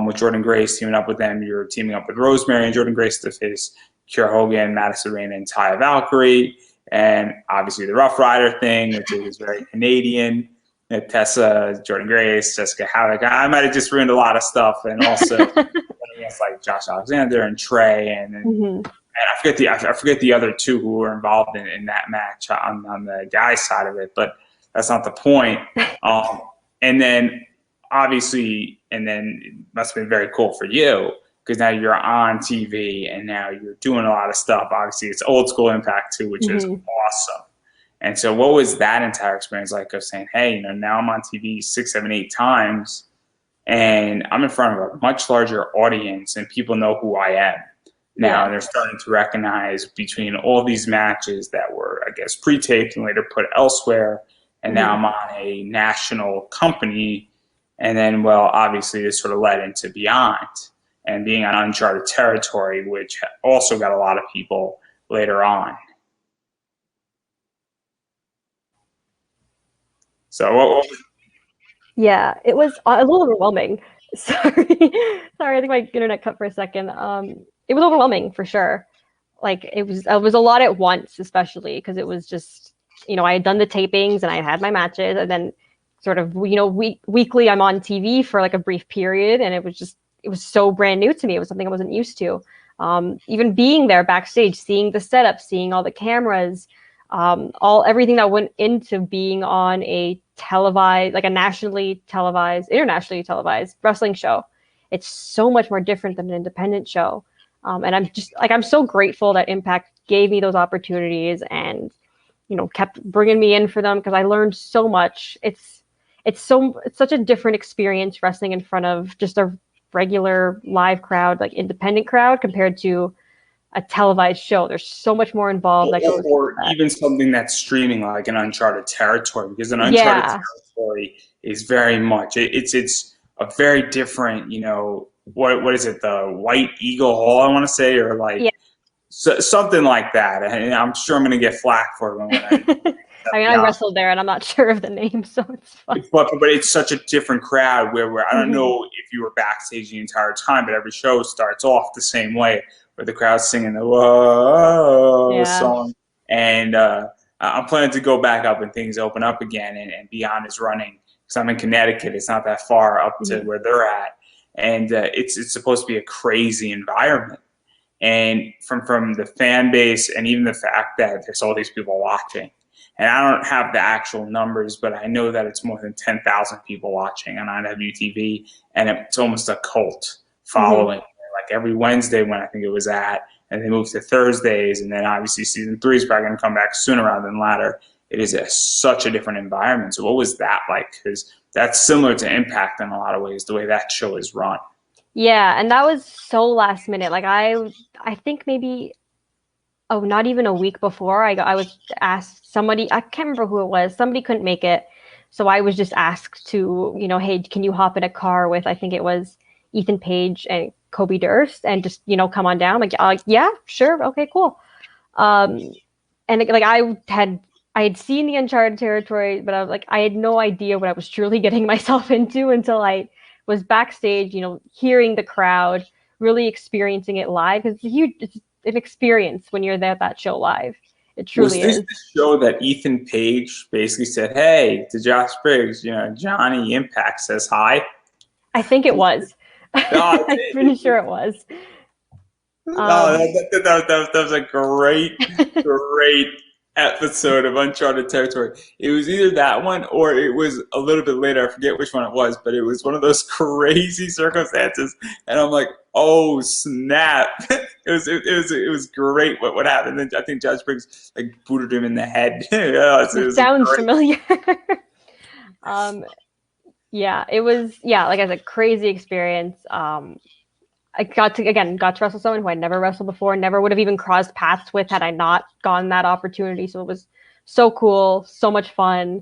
with Jordan Grace teaming up with them. You're teaming up with Rosemary and Jordan Grace to face Kiera Hogan, Madison Rayne, and Taya Valkyrie. And obviously the Rough Rider thing, which is very Canadian. Tessa, Jordan Grace, Jessica Havoc. I might have just ruined a lot of stuff. And also against like Josh Alexander and Trey. And I forget the other two who were involved in that match on the guy side of it. But that's not the point. And then obviously, and then it must have been very cool for you because now you're on TV and now you're doing a lot of stuff. Obviously, it's old school Impact too, which is awesome. And so, what was that entire experience like of saying, hey, now I'm on TV 6, 7, 8 times, and I'm in front of a much larger audience, and people know who I am now, and they're starting to recognize between all these matches that were, I guess, pre-taped and later put elsewhere, and now I'm on a national company, and then, well, obviously this sort of led into Beyond and being on uncharted territory, which also got a lot of people later on. So, yeah, it was a little overwhelming. Sorry, I think my internet cut for a second. It was overwhelming for sure. Like it was a lot at once, especially because it was just, I had done the tapings and I had my matches, and then sort of, weekly I'm on TV for like a brief period, and it was so brand new to me. It was something I wasn't used to. Even being there backstage, seeing the setup, seeing all the cameras, everything that went into being on a televised, like a internationally televised wrestling show. It's so much more different than an independent show. And I'm so grateful that Impact gave me those opportunities and, kept bringing me in for them, because I learned so much. It's such a different experience wrestling in front of just a regular live crowd, like independent crowd, compared to a televised show. There's so much more involved. Or even something that's streaming, like an Uncharted Territory, because an Uncharted Territory is very much, it's a very different, what is it, the White Eagle Hall, I want to say, or like something like that. And I'm sure I'm going to get flack for it when I wrestled there, and I'm not sure of the name, so it's fun. But it's such a different crowd where I don't know if you were backstage the entire time, but every show starts off the same way, where the crowd's singing the "Whoa" song. And I'm planning to go back up when things open up again, and Beyond is running, because I'm in Connecticut. It's not that far up to where they're at, and it's supposed to be a crazy environment. And from the fan base, and even the fact that there's all these people watching. And I don't have the actual numbers, but I know that it's more than 10,000 people watching on IWTV, and it's almost a cult following. Like every Wednesday when I think it was at, and they moved to Thursdays, and then obviously season 3 is probably going to come back sooner rather than later. It is such a different environment. So what was that like? Because that's similar to Impact in a lot of ways, the way that show is run. Yeah, and that was so last minute. Like I think maybe, not even a week before, I was asked, somebody, I can't remember who it was, somebody couldn't make it. So I was just asked to, hey, can you hop in a car with, I think it was Ethan Page and Kobe Durst, and just, come on down. Like, yeah, sure. Okay, cool. And like I had seen the Uncharted Territory, but I was like, I had no idea what I was truly getting myself into until I was backstage, hearing the crowd, really experiencing it live. Because it's an experience when you're there at that show live. It truly is. Was this the show that Ethan Page basically said, hey, to Josh Briggs, Johnny Impact says hi? I think it was. I'm pretty sure it was. That was a great episode of Uncharted Territory. It was either that one or it was a little bit later. I forget which one it was, but it was one of those crazy circumstances. And I'm like, oh snap! It was great. What happened? And I think Josh Briggs like booted him in the head. It sounds familiar. Yeah, it was. Yeah, like I said, crazy experience. I got to wrestle someone who I'd never wrestled before, never would have even crossed paths with had I not gotten that opportunity. So it was so cool, so much fun.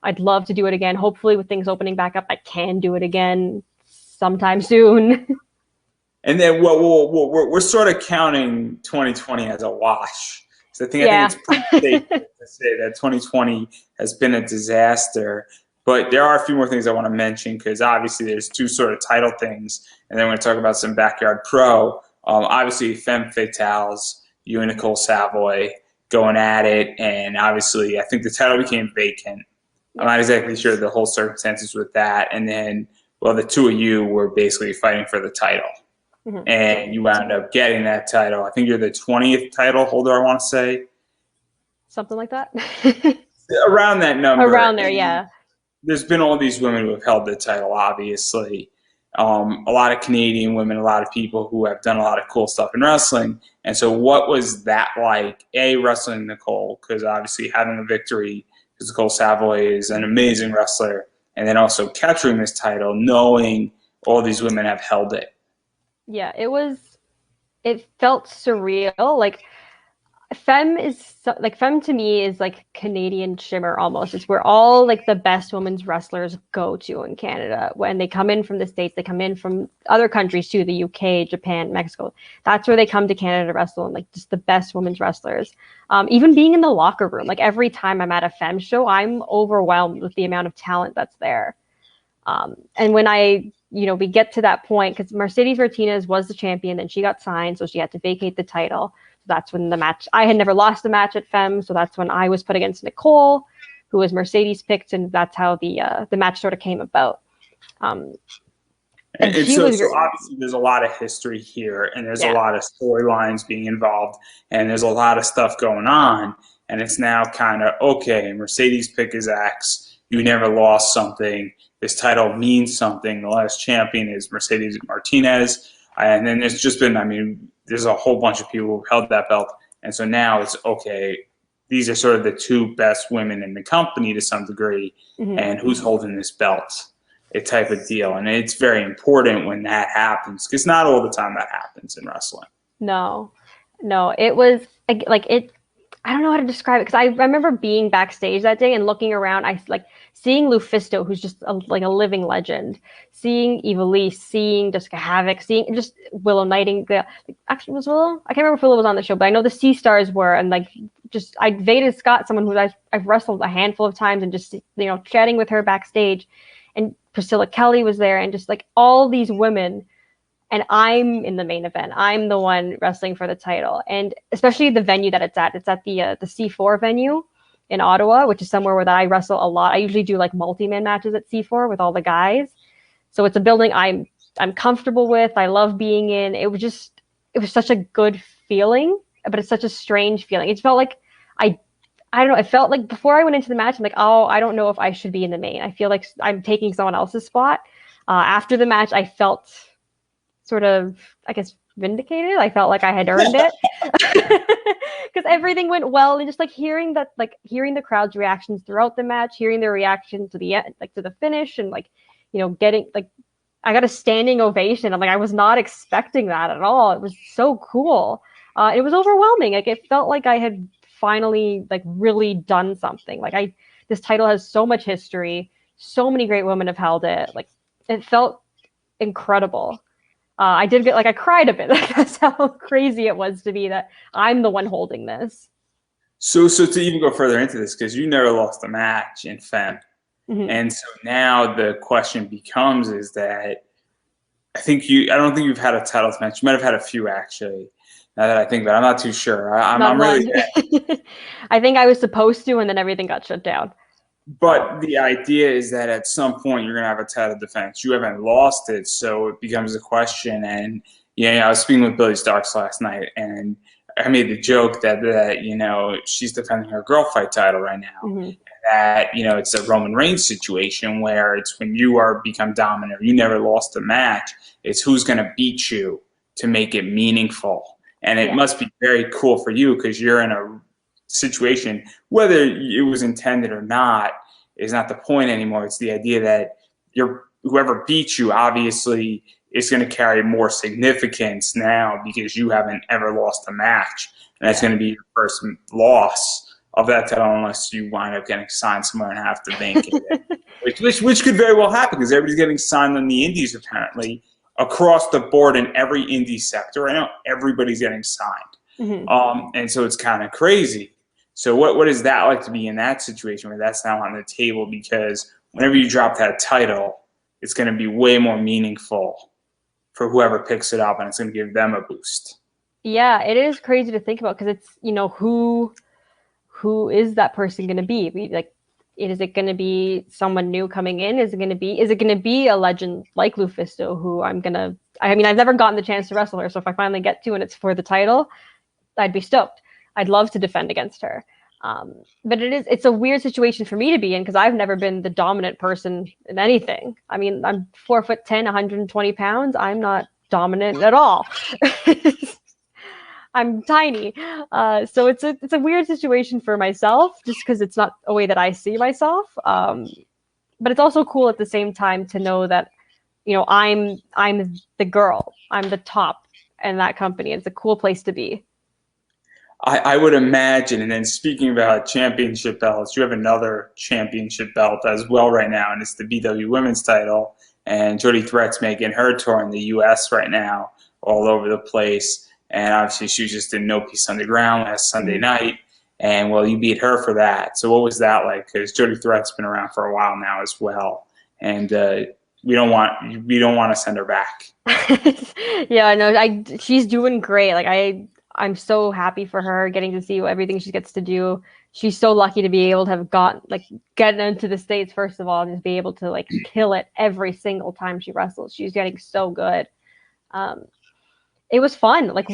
I'd love to do it again. Hopefully with things opening back up, I can do it again sometime soon. And then we're sort of counting 2020 as a wash. So I think it's pretty safe to say that 2020 has been a disaster. But there are a few more things I want to mention, because obviously there's 2 sort of title things, and then we're going to talk about some Backyard Pro. Obviously, Femme Fatales, you and Nicole Savoy going at it, and obviously I think the title became vacant. I'm not exactly sure the whole circumstances with that. And then, well, the 2 of you were basically fighting for the title, and you wound up getting that title. I think you're the 20th title holder, I want to say. Something like that. Around that number. Around there, yeah. There's been all these women who have held the title, obviously. a lot of Canadian women, a lot of people who have done a lot of cool stuff in wrestling. And so what was that like, wrestling Nicole, because obviously having a victory, because Nicole Savoy is an amazing wrestler, and then also capturing this title, knowing all these women have held it. Yeah, it felt surreal. Like Femme to me is like Canadian Shimmer almost. It's where all like the best women's wrestlers go to in Canada. When they come in from the States, they come in from other countries too, the UK, Japan, Mexico. That's where they come to Canada to wrestle, and like just the best women's wrestlers. Even being in the locker room, like every time I'm at a Femme show, I'm overwhelmed with the amount of talent that's there. And when we get to that point, because Mercedes Martinez was the champion, then she got signed, so she had to vacate the title. That's when the match, I had never lost a match at Femme, so that's when I was put against Nicole, who was Mercedes picked, and that's how the match sort of came about. And so obviously there's a lot of history here, and there's a lot of storylines being involved, and there's a lot of stuff going on, and it's now kind of, okay, Mercedes pick is X, you never lost something, this title means something, the last champion is Mercedes Martinez, and then there's just been, there's a whole bunch of people who've held that belt. And so now it's, okay, these are sort of the two best women in the company to some degree, and who's holding this belt, a type of deal. And it's very important when that happens, because not all the time that happens in wrestling. No, it was like it. I don't know how to describe it, because I remember being backstage that day and looking around. I like seeing Lufisto, who's just a living legend, seeing Ivelisse, seeing Jessica Havoc, seeing just Willow Nightingale. Actually, was Willow? I can't remember if Willow was on the show, but I know the Sea Stars were, and like Veda Scott, someone who I've wrestled a handful of times, and just chatting with her backstage, and Priscilla Kelly was there, and just like all these women. And I'm in the main event. I'm the one wrestling for the title. And especially the venue that it's at. It's at the C4 venue in Ottawa, which is somewhere where I wrestle a lot. I usually do like multi-man matches at C4 with all the guys. So it's a building I'm comfortable with. I love being in. It was such a good feeling, but it's such a strange feeling. It felt like I don't know. It felt like before I went into the match, I'm like, oh, I don't know if I should be in the main. I feel like I'm taking someone else's spot. After the match, I felt sort of, I guess, vindicated. I felt like I had earned it because everything went well, and just like hearing the crowd's reactions throughout the match, hearing their reaction to the end, like to the finish, and getting like I got a standing ovation. I'm like, I was not expecting that at all. It was so cool. It was overwhelming. Like it felt like I had finally like really done something. Like this title has so much history. So many great women have held it. Like it felt incredible. I did I cried a bit. That's how crazy it was to be that I'm the one holding this. So to even go further into this, because you never lost a match in Femme. And so now the question becomes is that I don't think you've had a title match. You might have had a few actually, now that I think, but I'm not too sure. I'm really I think I was supposed to, and then everything got shut down. But the idea is that at some point you're going to have a title defense. You haven't lost it, so it becomes a question. And I was speaking with Billy Starks last night, and I made the joke that she's defending her girl fight title right now. That it's a Roman Reigns situation where it's when you become dominant, you never lost a match. It's who's going to beat you to make it meaningful, and it must be very cool for you because you're in a situation, whether it was intended or not, is not the point anymore. It's the idea that whoever beats you obviously is going to carry more significance now because you haven't ever lost a match, and that's going to be your first loss of that title unless you wind up getting signed somewhere and have to vacate it, which could very well happen because everybody's getting signed on the indies apparently across the board in every indie sector. I know everybody's getting signed, and so it's kind of crazy. So what is that like to be in that situation where that's now on the table? Because whenever you drop that title, it's going to be way more meaningful for whoever picks it up, and it's going to give them a boost. Yeah, it is crazy to think about because it's, who is that person going to be? Like, is it going to be someone new coming in? Is it going to be a legend like Lufisto who I've never gotten the chance to wrestle her. So if I finally get to and it's for the title, I'd be stoked. I'd love to defend against her. But it's a weird situation for me to be in because I've never been the dominant person in anything. I mean, I'm 4'10", 120 pounds. I'm not dominant at all. I'm tiny. So it's a weird situation for myself just because it's not a way that I see myself. But it's also cool at the same time to know that, I'm the girl. I'm the top in that company. It's a cool place to be. I would imagine. And then speaking about championship belts, you have another championship belt as well right now, and it's the BW Women's title. And Jody Threat's making her tour in the U.S. right now, all over the place. And obviously, she was just in No Peace Underground last Sunday night. And well, you beat her for that. So what was that like? Because Jody Threat's been around for a while now as well, and we don't want to send her back. Yeah, no, she's doing great. Like I'm so happy for her getting to see everything she gets to do. She's so lucky to be able to have get into the States first of all, and just be able to like kill it every single time she wrestles. She's getting so good. Um, it was fun. Like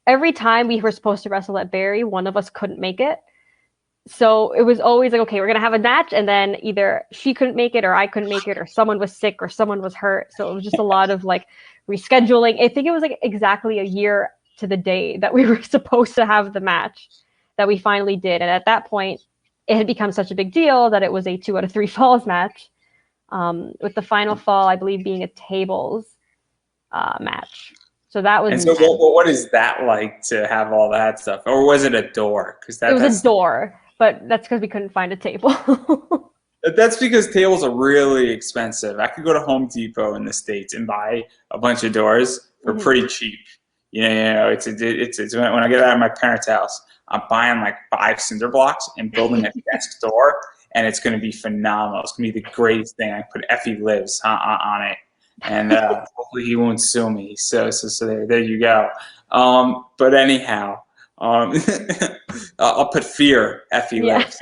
every time we were supposed to wrestle at Barrie, one of us couldn't make it. So it was always like, okay, we're gonna have a match, and then either she couldn't make it, or I couldn't make it, or someone was sick, or someone was hurt. So it was just a lot of like rescheduling. I think it was like exactly a year to the day that we were supposed to have the match that we finally did. And at that point, it had become such a big deal that it was a 2 out of 3 falls match, with the final fall, I believe, being a tables match. So that was And so, intense. what is that like to have all that stuff, or was it a door? Because It was a that's door, but that's because we couldn't find a table. That's because tables are really expensive. I could go to Home Depot in the States and buy a bunch of doors for Mhm. pretty cheap. It's when I get out of my parents' house, I'm buying like 5 cinder blocks and building a desk door, and it's going to be phenomenal. It's going to be the greatest thing. I put Effie Lives on it, and hopefully he won't sue me. So there you go. But anyhow, um, I'll put fear Effie Yeah. Lives,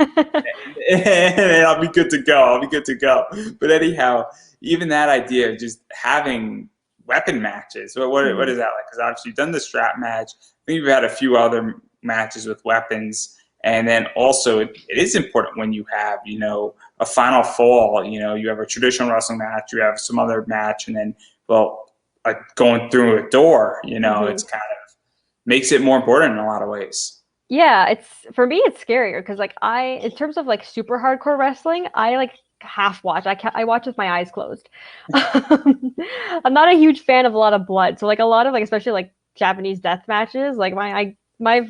and I'll be good to go. I'll be good to go. But anyhow, even that idea of just having weapon matches, what is that like? Because obviously you've done the strap match. I think you've had a few other matches with weapons. And then also, it is important when you have, a final fall. You have a traditional wrestling match, you have some other match, and then, well, going through a door. Mhm. It's kind of makes it more important in a lot of ways. Yeah, it's for me it's scarier because like in terms of like super hardcore wrestling, I like half watch. I watch with my eyes closed. I'm not a huge fan of a lot of blood. So like a lot of like especially like Japanese death matches, like my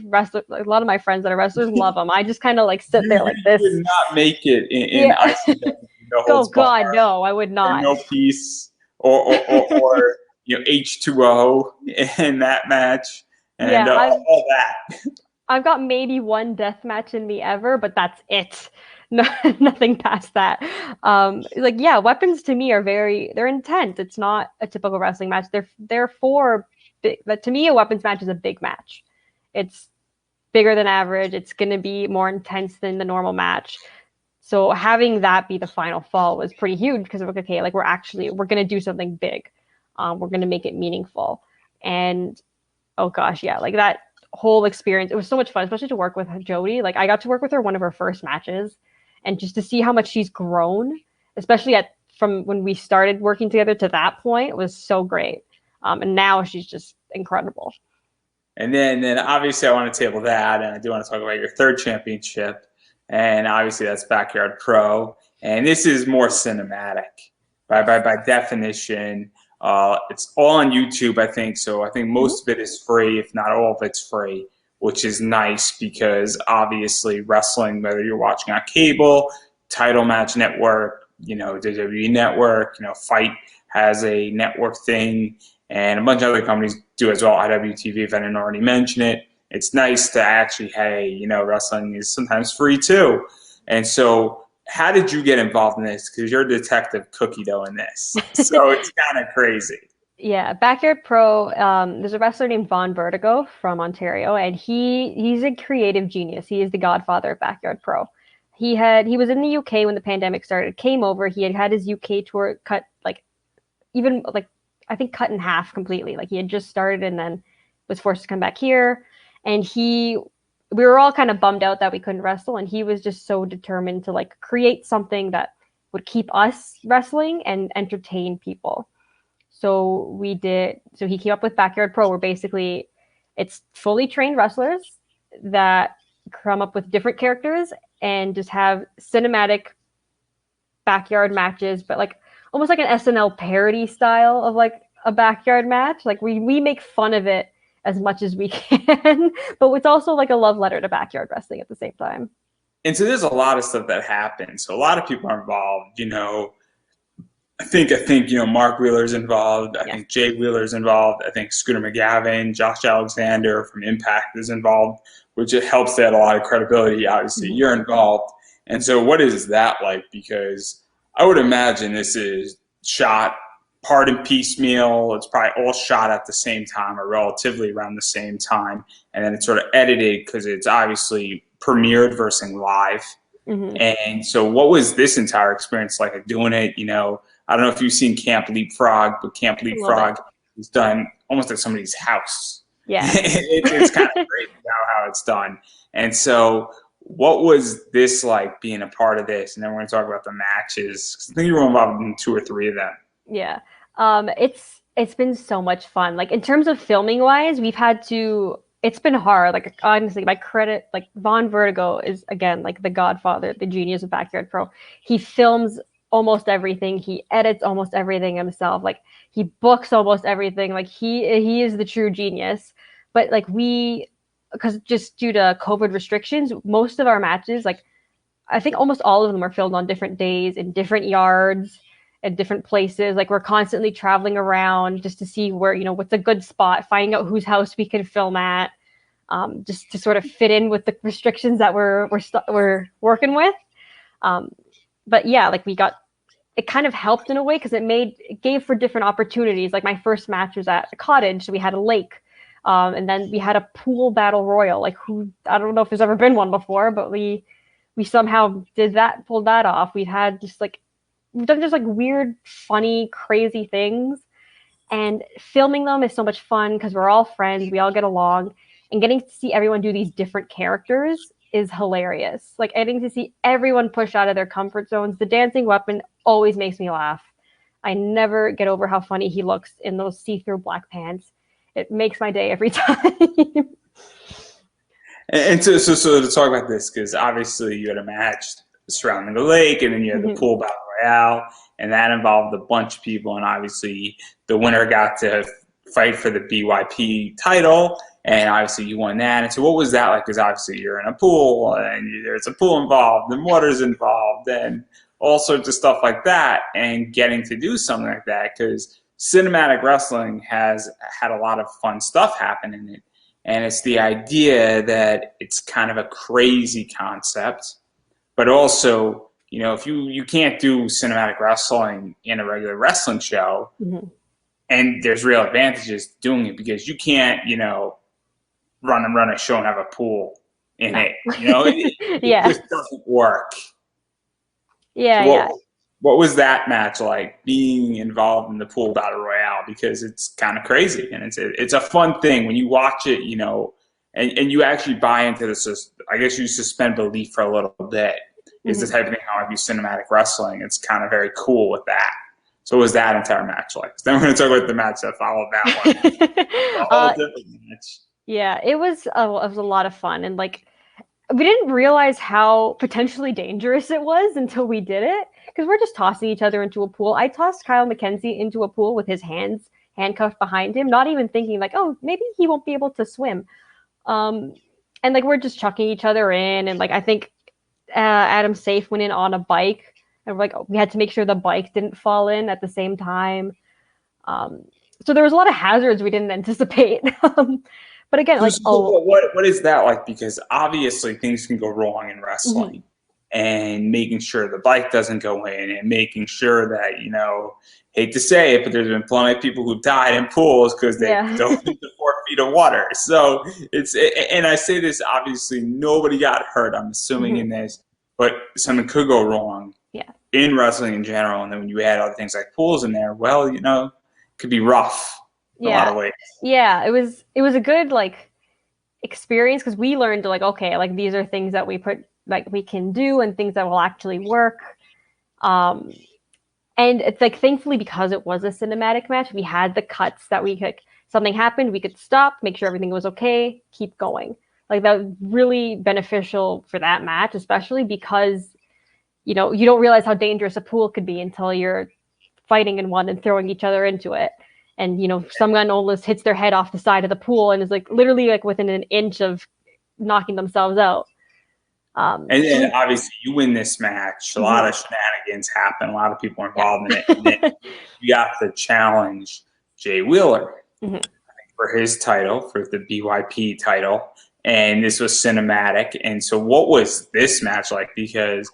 wrestler like, a lot of my friends that are wrestlers love them. I just kind of like sit there like You would this. not make it in Yeah. ICW, no Oh holds bar, God, no, I would or not. no peace, or H2O in that match, and Yeah, all that. I've got maybe one death match in me ever, but that's it. No, nothing past that. Like yeah, weapons to me are they're intense. It's not a typical wrestling match. They're for big, but to me a weapons match is a big match. It's bigger than average. It's going to be more intense than the normal match. So having that be the final fall was pretty huge because we're like, okay, like we're going to do something big. We're going to make it meaningful. And oh gosh, yeah, like that whole experience, it was so much fun, especially to work with Jody. Like I got to work with her one of her first matches, and just to see how much she's grown, especially from when we started working together to that point, was so great. And now she's just incredible. And then obviously I want to table that, and I do want to talk about your third championship, and obviously that's Backyard Pro, and this is more cinematic, by definition. It's all on YouTube, I think. So I think Mm-hmm. most of it is free, if not all of it's free, which is nice because obviously wrestling, whether you're watching on cable, Title Match Network, WWE Network, Fight has a network thing, and a bunch of other companies do as well. IWTV, if I didn't already mention it. It's nice to actually, hey, wrestling is sometimes free too. And so, how did you get involved in this? Because you're a detective cookie dough in this, so it's kind of crazy. Yeah, Backyard Pro. There's a wrestler named Von Vertigo from Ontario, and he's a creative genius. He is the godfather of Backyard Pro. He was in the UK when the pandemic started. Came over. He had his UK tour cut like even like I think cut in half completely. Like he had just started and then was forced to come back here, and he we were all kind of bummed out that we couldn't wrestle, and he was just so determined to like create something that would keep us wrestling and entertain people. So he came up with Backyard Pro, where basically it's fully trained wrestlers that come up with different characters and just have cinematic backyard matches, but like almost like an SNL parody style of like a backyard match. Like we make fun of it as much as we can, but it's also like a love letter to backyard wrestling at the same time. And so there's a lot of stuff that happens. So a lot of people are involved, I think, Mark Wheeler's involved. I think Jay Wheeler's involved. I think Scooter McGavin, Josh Alexander from Impact is involved, which it helps to add a lot of credibility. Obviously, you're involved. And so what is that like? Because I would imagine this is shot part in piecemeal. It's probably all shot at the same time or relatively around the same time. And then it's sort of edited because it's obviously premiered versus live. And so what was this entire experience like doing it? I don't know if you've seen Camp Leapfrog, but Camp Leapfrog is done almost at somebody's house. Yeah. It's kind of great how it's done. And so what was this like being a part of this? And then we're going to talk about the matches, 'cause I think you were involved in 2 or 3 of them. Yeah. It's been so much fun. Like in terms of filming wise, it's been hard. Like honestly, my credit, like Von Vertigo is again like the godfather, the genius of Backyard Pro. He films almost everything. He edits almost everything himself. Like he books almost everything. Like he is the true genius. But like because just due to COVID restrictions, most of our matches, like I think almost all of them are filmed on different days in different yards and different places. Like we're constantly traveling around just to see where, what's a good spot, finding out whose house we can film at, just to sort of fit in with the restrictions that we're working with. But yeah, like it kind of helped in a way because it gave for different opportunities. Like my first match was at a cottage, so we had a lake. And then we had a pool battle royal. Like I don't know if there's ever been one before, but we somehow pulled that off. We've done just like weird, funny, crazy things, and filming them is so much fun because we're all friends, we all get along, and getting to see everyone do these different characters is hilarious. Like getting to see everyone push out of their comfort zones. The dancing weapon always makes me laugh. I never get over how funny he looks in those see-through black pants. It makes my day every time. And so to talk about this, because obviously you had a match surrounding the lake, and then you had the pool battle royale, and that involved a bunch of people, and obviously the winner got to fight for the BYP title, and obviously you won that. And so what was that like? Because obviously you're in a pool, and there's a pool involved, and water's involved, and all sorts of stuff like that, and getting to do something like that, because cinematic wrestling has had a lot of fun stuff happen in it. And it's the idea that it's kind of a crazy concept, but also, if you can't do cinematic wrestling in a regular wrestling show, and there's real advantages to doing it because you can't, run a show and have a pool in it. It just doesn't work. Yeah, so what was that match like, being involved in the pool battle royale? Because it's kind of crazy, and it's a fun thing when you watch it, and you actually buy into this. I guess you suspend belief for a little bit. Is the type of thing how I view cinematic wrestling. It's kind of very cool with that. So what was that entire match like? Then we're going to talk about the match that followed that one. A whole different match. Yeah, it was a lot of fun, and like we didn't realize how potentially dangerous it was until we did it, because we're just tossing each other into a pool. I tossed Kyle McKenzie into a pool with his hands handcuffed behind him, not even thinking like, oh, maybe he won't be able to swim. And like we're just chucking each other in, and like I think Adam Safe went in on a bike, and we're like, we had to make sure the bike didn't fall in at the same time. So there was a lot of hazards we didn't anticipate. But again, like, what is that like? Because obviously things can go wrong in wrestling, and making sure the bike doesn't go in, and making sure that, hate to say it, but there's been plenty of people who died in pools because they dove into 4 feet of water. So and I say this, obviously nobody got hurt, I'm assuming in this, but something could go wrong in wrestling in general. And then when you add other things like pools in there, well, it could be rough in a lot of ways. Yeah, it was a good, like, experience, because we learned like, okay, like these are things that we can do and things that will actually work. Um, and it's like, thankfully, because it was a cinematic match, we had the cuts that we could, something happened, we could stop, make sure everything was okay, keep going. Like that was really beneficial for that match, especially because, you know, you don't realize how dangerous a pool could be until you're fighting in one and throwing each other into it. And, you know, some gun almost hits their head off the side of the pool and is like literally like within an inch of knocking themselves out. And then obviously you win this match. A lot mm-hmm. of shenanigans happen. A lot of people are involved in it. And then you got to challenge Jay Wheeler mm-hmm. for his title, for the BYP title. And this was cinematic. And so what was this match like? Because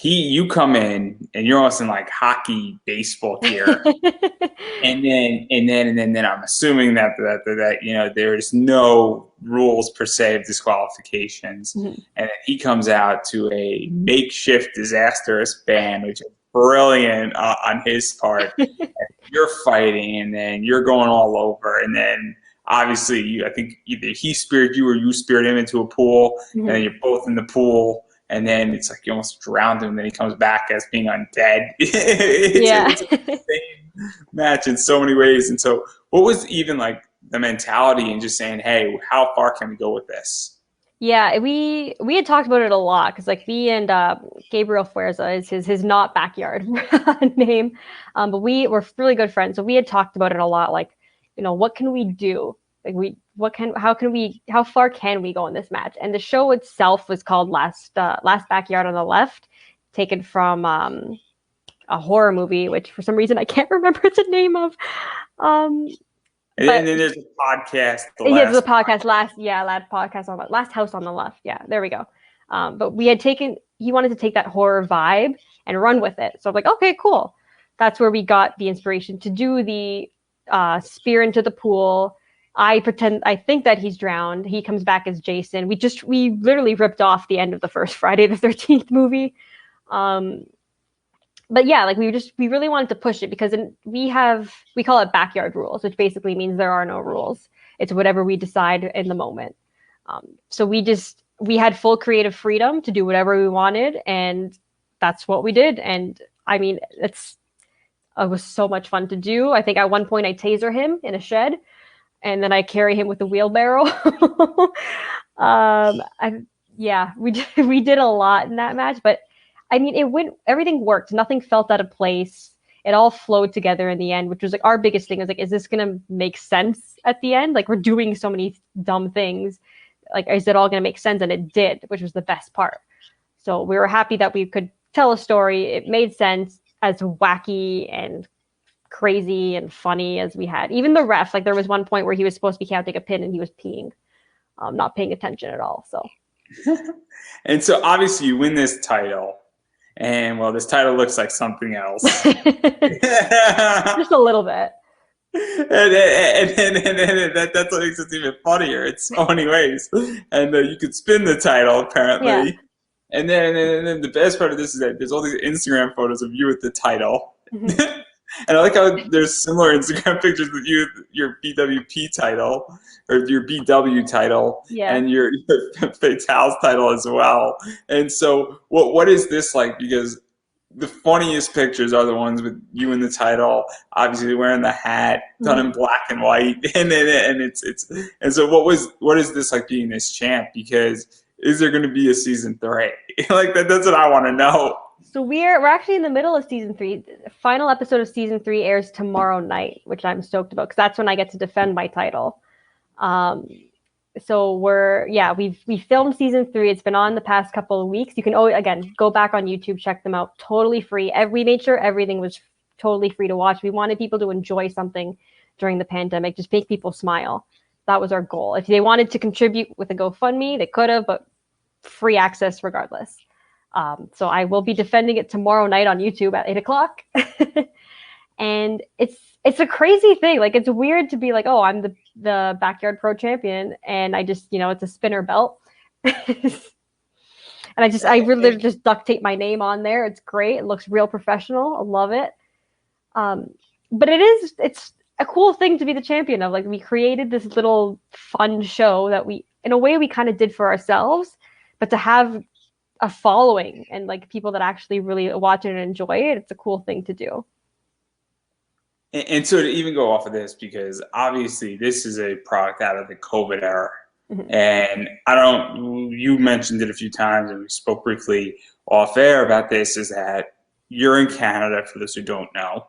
you come in and you're almost in like hockey, baseball gear. and then I'm assuming that you know, there's no rules per se of disqualifications. Mm-hmm. And then he comes out to a makeshift disastrous band, which is brilliant on his part. And you're fighting, and then you're going all over, and then obviously I think either he speared you or you speared him into a pool, mm-hmm. and then you're both in the pool. And then it's like you almost drowned him, and then he comes back as being undead. It's an insane match in so many ways. And so what was even like the mentality and just saying, hey, how far can we go with this? Yeah, we had talked about it a lot, because like me and Gabriel Fuerza is his not backyard name, but we were really good friends, so we had talked about it a lot. Like, you know, what can we do? Like how far can we go in this match? And the show itself was called Last Backyard on the Left, taken from a horror movie, which for some reason I can't remember the name of. And then there's a podcast. There's a podcast, Last House on the Left. Yeah, there we go. But he wanted to take that horror vibe and run with it. So I'm like, okay, cool. That's where we got the inspiration to do the spear into the pool. I think that he's drowned. He comes back as Jason. We literally ripped off the end of the first Friday the 13th movie. But yeah, like we really wanted to push it, because we call it backyard rules, which basically means there are no rules. It's whatever we decide in the moment. So we had full creative freedom to do whatever we wanted, and that's what we did. And I mean, it was so much fun to do. I think at one point I taser him in a shed, and then I carry him with a wheelbarrow. We did a lot in that match, but I mean, everything worked. Nothing felt out of place. It all flowed together in the end, which was like our biggest thing. Was like, is this going to make sense at the end? Like, we're doing so many dumb things. Like, is it all going to make sense? And it did, which was the best part. So we were happy that we could tell a story. It made sense, as wacky and crazy and funny as we had. Even the ref, like there was one point where he was supposed to be counting a pin and he was peeing, not paying attention at all. So, and so obviously you win this title, and well, this title looks like something else, just a little bit. And that's what makes it even funnier in so many ways. And you could spin the title apparently. Yeah. And then the best part of this is that there's all these Instagram photos of you with the title. Mm-hmm. And I like how there's similar Instagram pictures with you, your BWP title, or your BW title, and your Fatale's title as well. And so what is this like? Because the funniest pictures are the ones with you in the title, obviously wearing the hat, done in black and white, and so what is this like being this champ? Because is there going to be a season 3? Like that's what I want to know. So we're actually in the middle of season 3. The final episode of season 3 airs tomorrow night, which I'm stoked about, because that's when I get to defend my title. So we filmed season 3. It's been on the past couple of weeks. You can again go back on YouTube, check them out, totally free. We made sure everything was totally free to watch. We wanted people to enjoy something during the pandemic, just make people smile. That was our goal. If they wanted to contribute with a GoFundMe, they could have, but free access regardless. So I will be defending it tomorrow night on YouTube at 8:00. And it's a crazy thing. Like, it's weird to be like, oh, I'm the backyard pro champion, and I just, it's a spinner belt. And I really just duct tape my name on there. It's great. It looks real professional. I love it. But it's a cool thing to be the champion of. Like, we created this little fun show that in a way we kind of did for ourselves, but to have a following and like people that actually really watch it and enjoy it, it's a cool thing to do. And so to even go off of this, because obviously this is a product out of the COVID era. Mm-hmm. And you mentioned it a few times and we spoke briefly off air about this, is that you're in Canada, for those who don't know.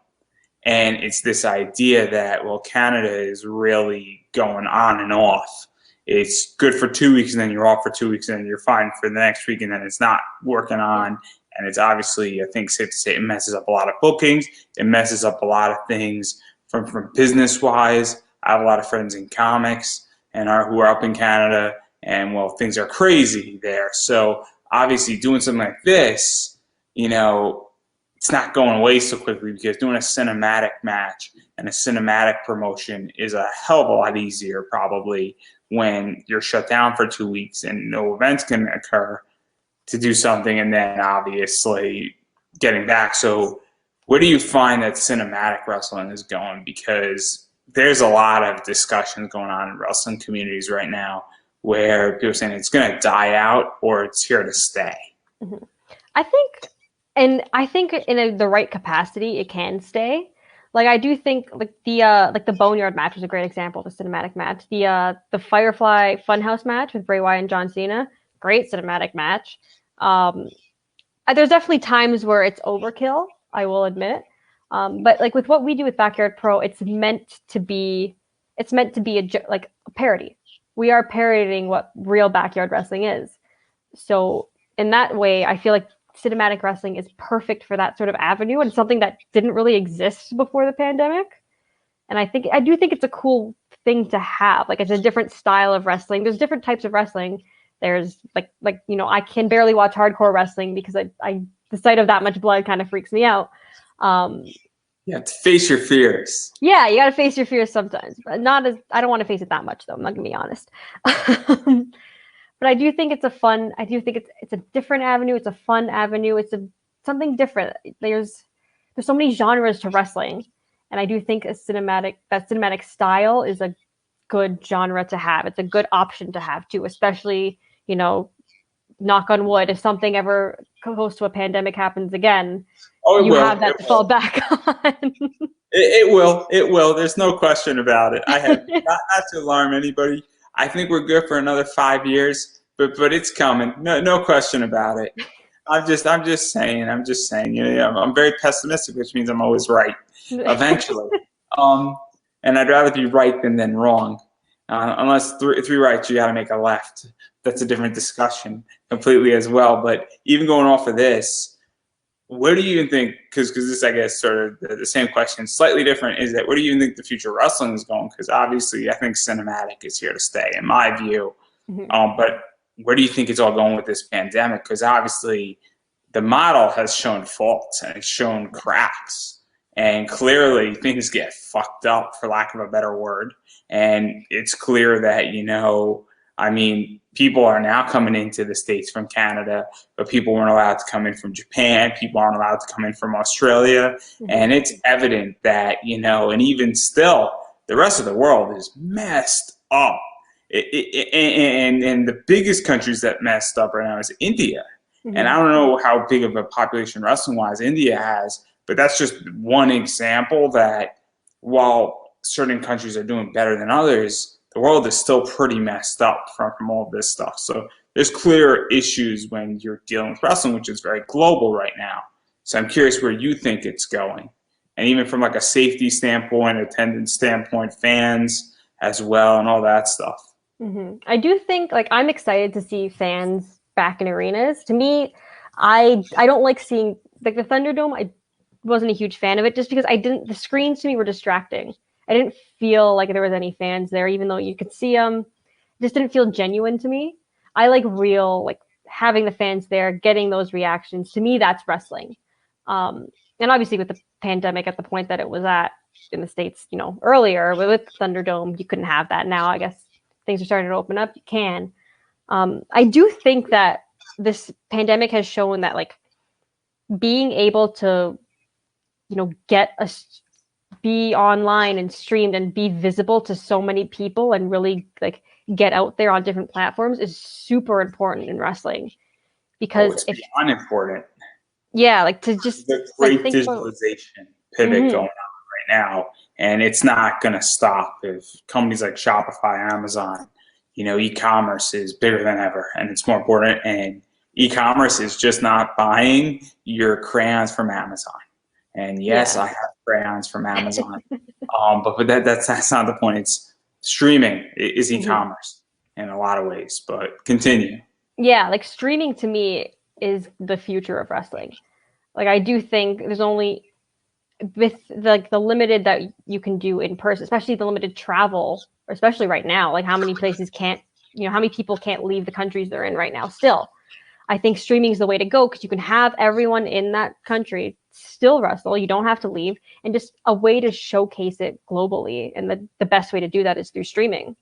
And it's this idea that, well, Canada is really going on and off. It's good for 2 weeks and then you're off for 2 weeks and then you're fine for the next week and then it's not working on. And it's obviously, I think safe to say, it messes up a lot of bookings. It messes up a lot of things from business wise. I have a lot of friends in comics and who are up in Canada, and well, things are crazy there. So obviously doing something like this, it's not going away so quickly, because doing a cinematic match and a cinematic promotion is a hell of a lot easier probably when you're shut down for 2 weeks and no events can occur, to do something and then obviously getting back. So where do you find that cinematic wrestling is going? Because there's a lot of discussions going on in wrestling communities right now where people are saying it's going to die out or it's here to stay. Mm-hmm. I think in the right capacity, it can stay. Like, I do think like the Boneyard match was a great example of a cinematic match. The Firefly Funhouse match with Bray Wyatt and John Cena, great cinematic match. There's definitely times where it's overkill, I will admit. But like with what we do with Backyard Pro, it's meant to be a parody. We are parodying what real backyard wrestling is. So in that way, I feel like cinematic wrestling is perfect for that sort of avenue, and something that didn't really exist before the pandemic. And I do think it's a cool thing to have. Like, it's a different style of wrestling. There's different types of wrestling. There's like I can barely watch hardcore wrestling because the sight of that much blood kind of freaks me out. You have to face your fears. Yeah, you got to face your fears sometimes, but I don't want to face it that much though. I'm not gonna be honest. But I do think it's it's a different avenue. It's a fun avenue. It's something different. There's so many genres to wrestling, and I do think that cinematic style is a good genre to have. It's a good option to have too, especially, knock on wood, if something ever close to a pandemic happens again, have that to fall back on. It will. There's no question about it. I have not to alarm anybody. I think we're good for another 5 years, but it's coming. No question about it. I'm just saying. I'm very pessimistic, which means I'm always right eventually. And I'd rather be right than wrong. Unless three rights, you got to make a left. That's a different discussion completely as well. But even going off of this, where do you even think, because this, I guess, sort of the same question, slightly different, is that where do you think the future of wrestling is going? Because obviously I think cinematic is here to stay, in my view. Mm-hmm. But where do you think it's all going with this pandemic? Because obviously the model has shown faults and it's shown cracks. And clearly things get fucked up, for lack of a better word. And it's clear that, people are now coming into the States from Canada, but people weren't allowed to come in from Japan. People aren't allowed to come in from Australia. Mm-hmm. And it's evident that, and even still, the rest of the world is messed up. And the biggest countries that messed up right now is India. Mm-hmm. And I don't know how big of a population wrestling-wise India has, but that's just one example that while certain countries are doing better than others, the world is still pretty messed up from all of this stuff. So there's clear issues when you're dealing with wrestling, which is very global right now. So I'm curious where you think it's going. And even from like a safety standpoint, attendance standpoint, fans as well, and all that stuff. Mm-hmm. I do think, I'm excited to see fans back in arenas. To me, I don't like seeing, the Thunderdome, I wasn't a huge fan of it just because the screens to me were distracting. I didn't feel like there was any fans there, even though you could see them. It just didn't feel genuine to me. I like real, having the fans there, getting those reactions. To me, that's wrestling. And obviously with the pandemic at the point that it was at in the States, earlier with Thunderdome, you couldn't have that. Now, I guess things are starting to open up. You can. I do think that this pandemic has shown that, being able to, be online and streamed and be visible to so many people and really get out there on different platforms is super important in wrestling. Oh, Because it's if, beyond important. yeah, like to just The like great think about, digitalization pivot going on right now, and it's not going to stop. If companies like Shopify, Amazon, e-commerce is bigger than ever, and it's more important. And e-commerce is just not buying your crayons from Amazon. And yes, yeah. I have crayons from Amazon, but that's not the point. It's streaming is e-commerce in a lot of ways. But continue. Yeah, like streaming to me is the future of wrestling. Like I do think there's only with the limited that you can do in person, especially the limited travel, especially right now, like how many places can't, how many people can't leave the countries they're in right now still. I think streaming is the way to go because you can have everyone in that country still wrestle. You don't have to leave, and just a way to showcase it globally. And the best way to do that is through streaming.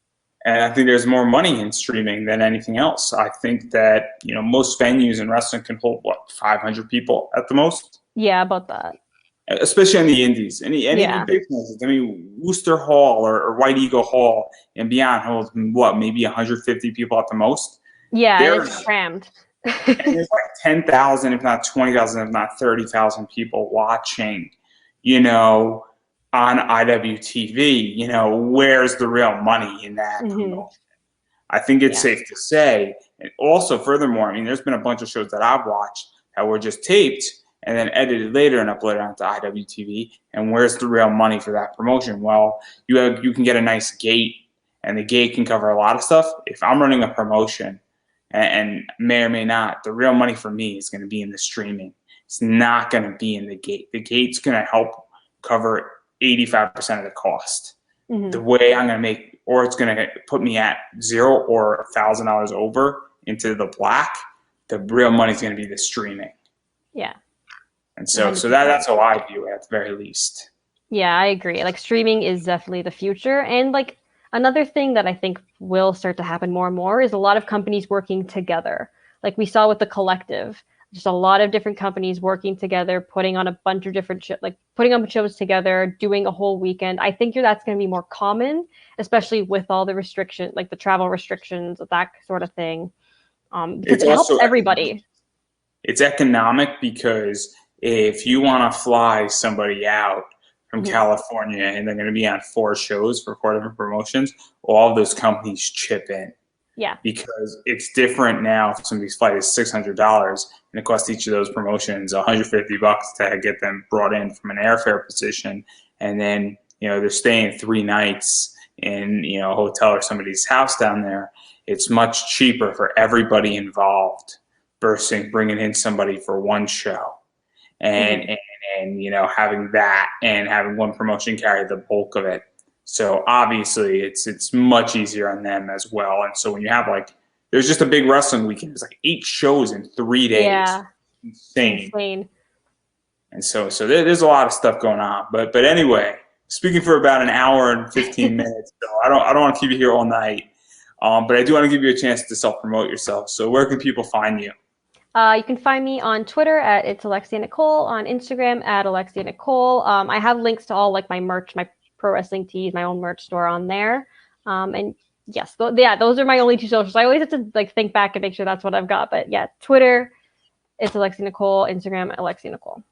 And I think there's more money in streaming than anything else. I think that, most venues in wrestling can hold, 500 people at the most? Yeah, about that. Especially on the indies. And even Yeah. big places. I mean, Worcester Hall or White Eagle Hall and beyond holds, maybe 150 people at the most? Yeah, and There, it's crammed. and there's like 10,000, if not 20,000, if not 30,000 people watching, on IWTV. Where's the real money in that promotion? I think it's safe to say. And also, furthermore, I mean, there's been a bunch of shows that I've watched that were just taped and then edited later and uploaded onto IWTV. And where's the real money for that promotion? Well, you can get a nice gate, and the gate can cover a lot of stuff. If I'm running a promotion, and may or may not, the real money for me is going to be in the streaming. It's not going to be in the gate. The gate's going to help cover 85% of the cost. The way I'm going to make, or it's going to put me at $0 or $1,000 over into the black, the real money is going to be the streaming. Yeah. And so that's how I view it at the very least. Yeah, I agree. Like streaming is definitely the future. And like another thing that I think will start to happen more and more is a lot of companies working together. Like we saw with the Collective, just a lot of different companies working together, putting on a bunch of different putting on shows together, doing a whole weekend. I think that's going to be more common, especially with all the restrictions, like the travel restrictions, that sort of thing. Because it helps everybody. It's economic because if you want to fly somebody out from California and they're going to be on 4 shows for 4 different promotions, all of those companies chip in. Yeah. Because it's different now if somebody's flight is $600 and it costs each of those promotions $150 to get them brought in from an airfare position. And then, they're staying 3 nights in, a hotel or somebody's house down there. It's much cheaper for everybody involved versus bringing in somebody for 1 show. And having that and having one promotion carry the bulk of it. So obviously it's much easier on them as well. And so when you have there's just a big wrestling weekend. It's 8 shows in 3 days. Yeah. Insane. And so there's a lot of stuff going on. But anyway, speaking for about an hour and 15 minutes, so I don't want to keep you here all night. But I do want to give you a chance to self-promote yourself. So where can people find you? You can find me on Twitter at It's Alexia Nicole, on Instagram at Alexia Nicole. I have links to all my merch, my pro wrestling tees, my own merch store on there. And yes, those are my only 2 socials. I always have to think back and make sure that's what I've got. But yeah, Twitter, It's Alexia Nicole, Instagram, Alexia Nicole.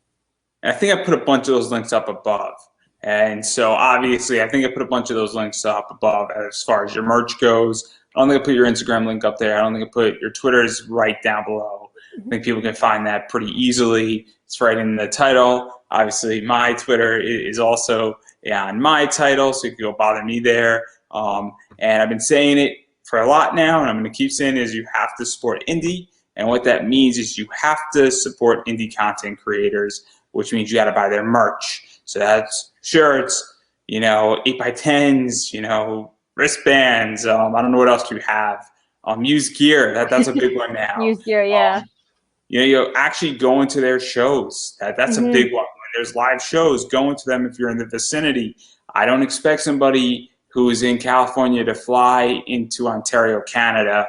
And I think I put a bunch of those links up above. And so obviously I think I put a bunch of those links up above as far as your merch goes. I don't think I put your Instagram link up there. I don't think I put your Twitter's right down below. I think people can find that pretty easily. It's right in the title. Obviously, my Twitter is also on my title, so you can go bother me there. And I've been saying it for a lot now, and I'm going to keep saying it, is you have to support indie. And what that means is you have to support indie content creators, which means you got to buy their merch. So that's shirts, 8x10s, wristbands. I don't know what else you have. Used gear. That's a big one now. Used gear, yeah. You're actually going to their shows. That's a big one. When there's live shows, going to them if you're in the vicinity. I don't expect somebody who is in California to fly into Ontario, Canada,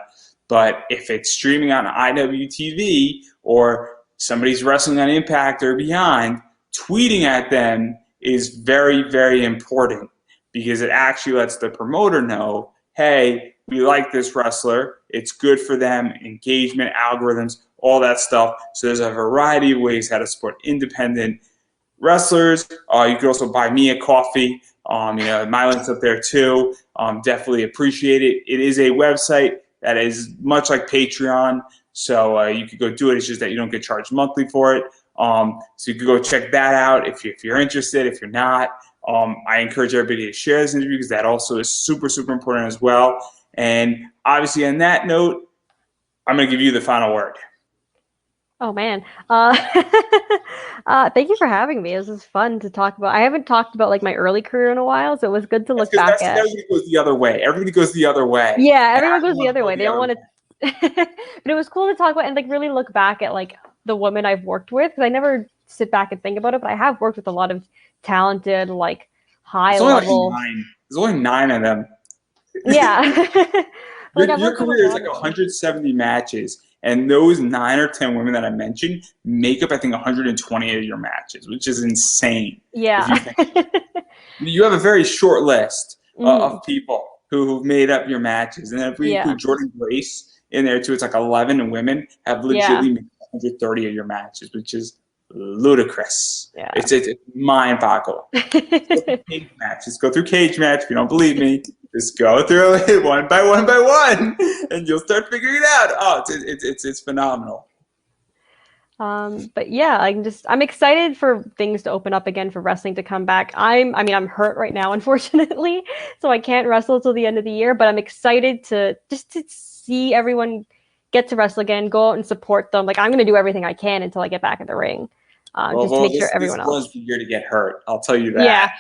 but if it's streaming on IWTV or somebody's wrestling on Impact or beyond, tweeting at them is very, very important because it actually lets the promoter know, hey, we like this wrestler. It's good for them, engagement, algorithms, all that stuff. So there's a variety of ways how to support independent wrestlers. You can also buy me a coffee. My link's up there too. Definitely appreciate it. It is a website that is much like Patreon. So you could go do it. It's just that you don't get charged monthly for it. So you could go check that out if you're interested. If you're not, I encourage everybody to share this interview because that also is super, super important as well. And obviously on that note, I'm going to give you the final word. Oh man. Thank you for having me. This is fun to talk about. I haven't talked about like my early career in a while, so it was good to look back at. Everybody goes the other way. Everybody goes the other way. Yeah, everyone goes the other way. They don't want to. But it was cool to talk about and like really look back at like the women I've worked with, because I never sit back and think about it, but I have worked with a lot of talented, like high level. There's only 9 of them. Yeah. Your career is like 170 matches, and those 9 or 10 women that I mentioned make up, I think, 120 of your matches, which is insane. Yeah. You have a very short list of people who've made up your matches, and then if we include Jordan Grace in there too, it's like 11 women have legitimately made 130 of your matches, which is ludicrous. Yeah. It's mind-boggling. Just go through cage match. If you don't believe me, just go through it one by one, and you'll start figuring it out. Oh, it's phenomenal. But yeah, I'm excited for things to open up again, for wrestling to come back. I'm hurt right now, unfortunately, so I can't wrestle till the end of the year, but I'm excited to see everyone get to wrestle again, go out and support them. Like, I'm going to do everything I can until I get back in the ring. Just to make sure everyone else. This was the year to get hurt. I'll tell you that. Yeah.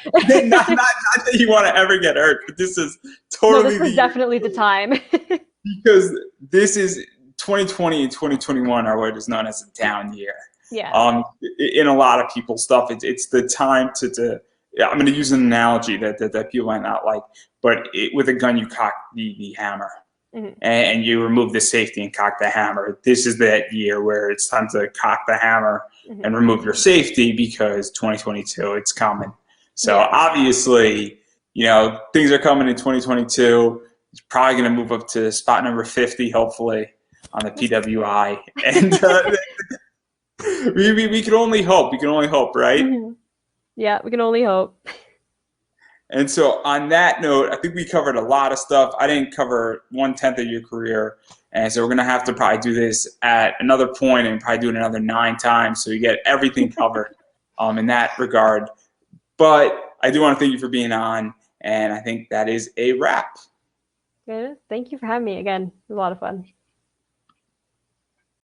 not that you want to ever get hurt, but this is totally. No, this was definitely the time. Because this is 2020 and 2021 are what is known as a down year. Yeah. In a lot of people's stuff, it's the time to. I'm going to use an analogy that people might not like, but with a gun, you cock the hammer. Mm-hmm. And you remove the safety and cock the hammer. This is that year where it's time to cock the hammer and remove your safety, because 2022, it's coming. So obviously, things are coming in 2022. It's probably going to move up to spot number 50, hopefully, on the PWI. And we can only hope. We can only hope, right? Mm-hmm. Yeah, we can only hope. And so on that note, I think we covered a lot of stuff. I didn't cover 1/10 of your career. And so we're going to have to probably do this at another point and probably do it another 9 times so we get everything covered in that regard. But I do want to thank you for being on. And I think that is a wrap. Thank you for having me again. It was a lot of fun.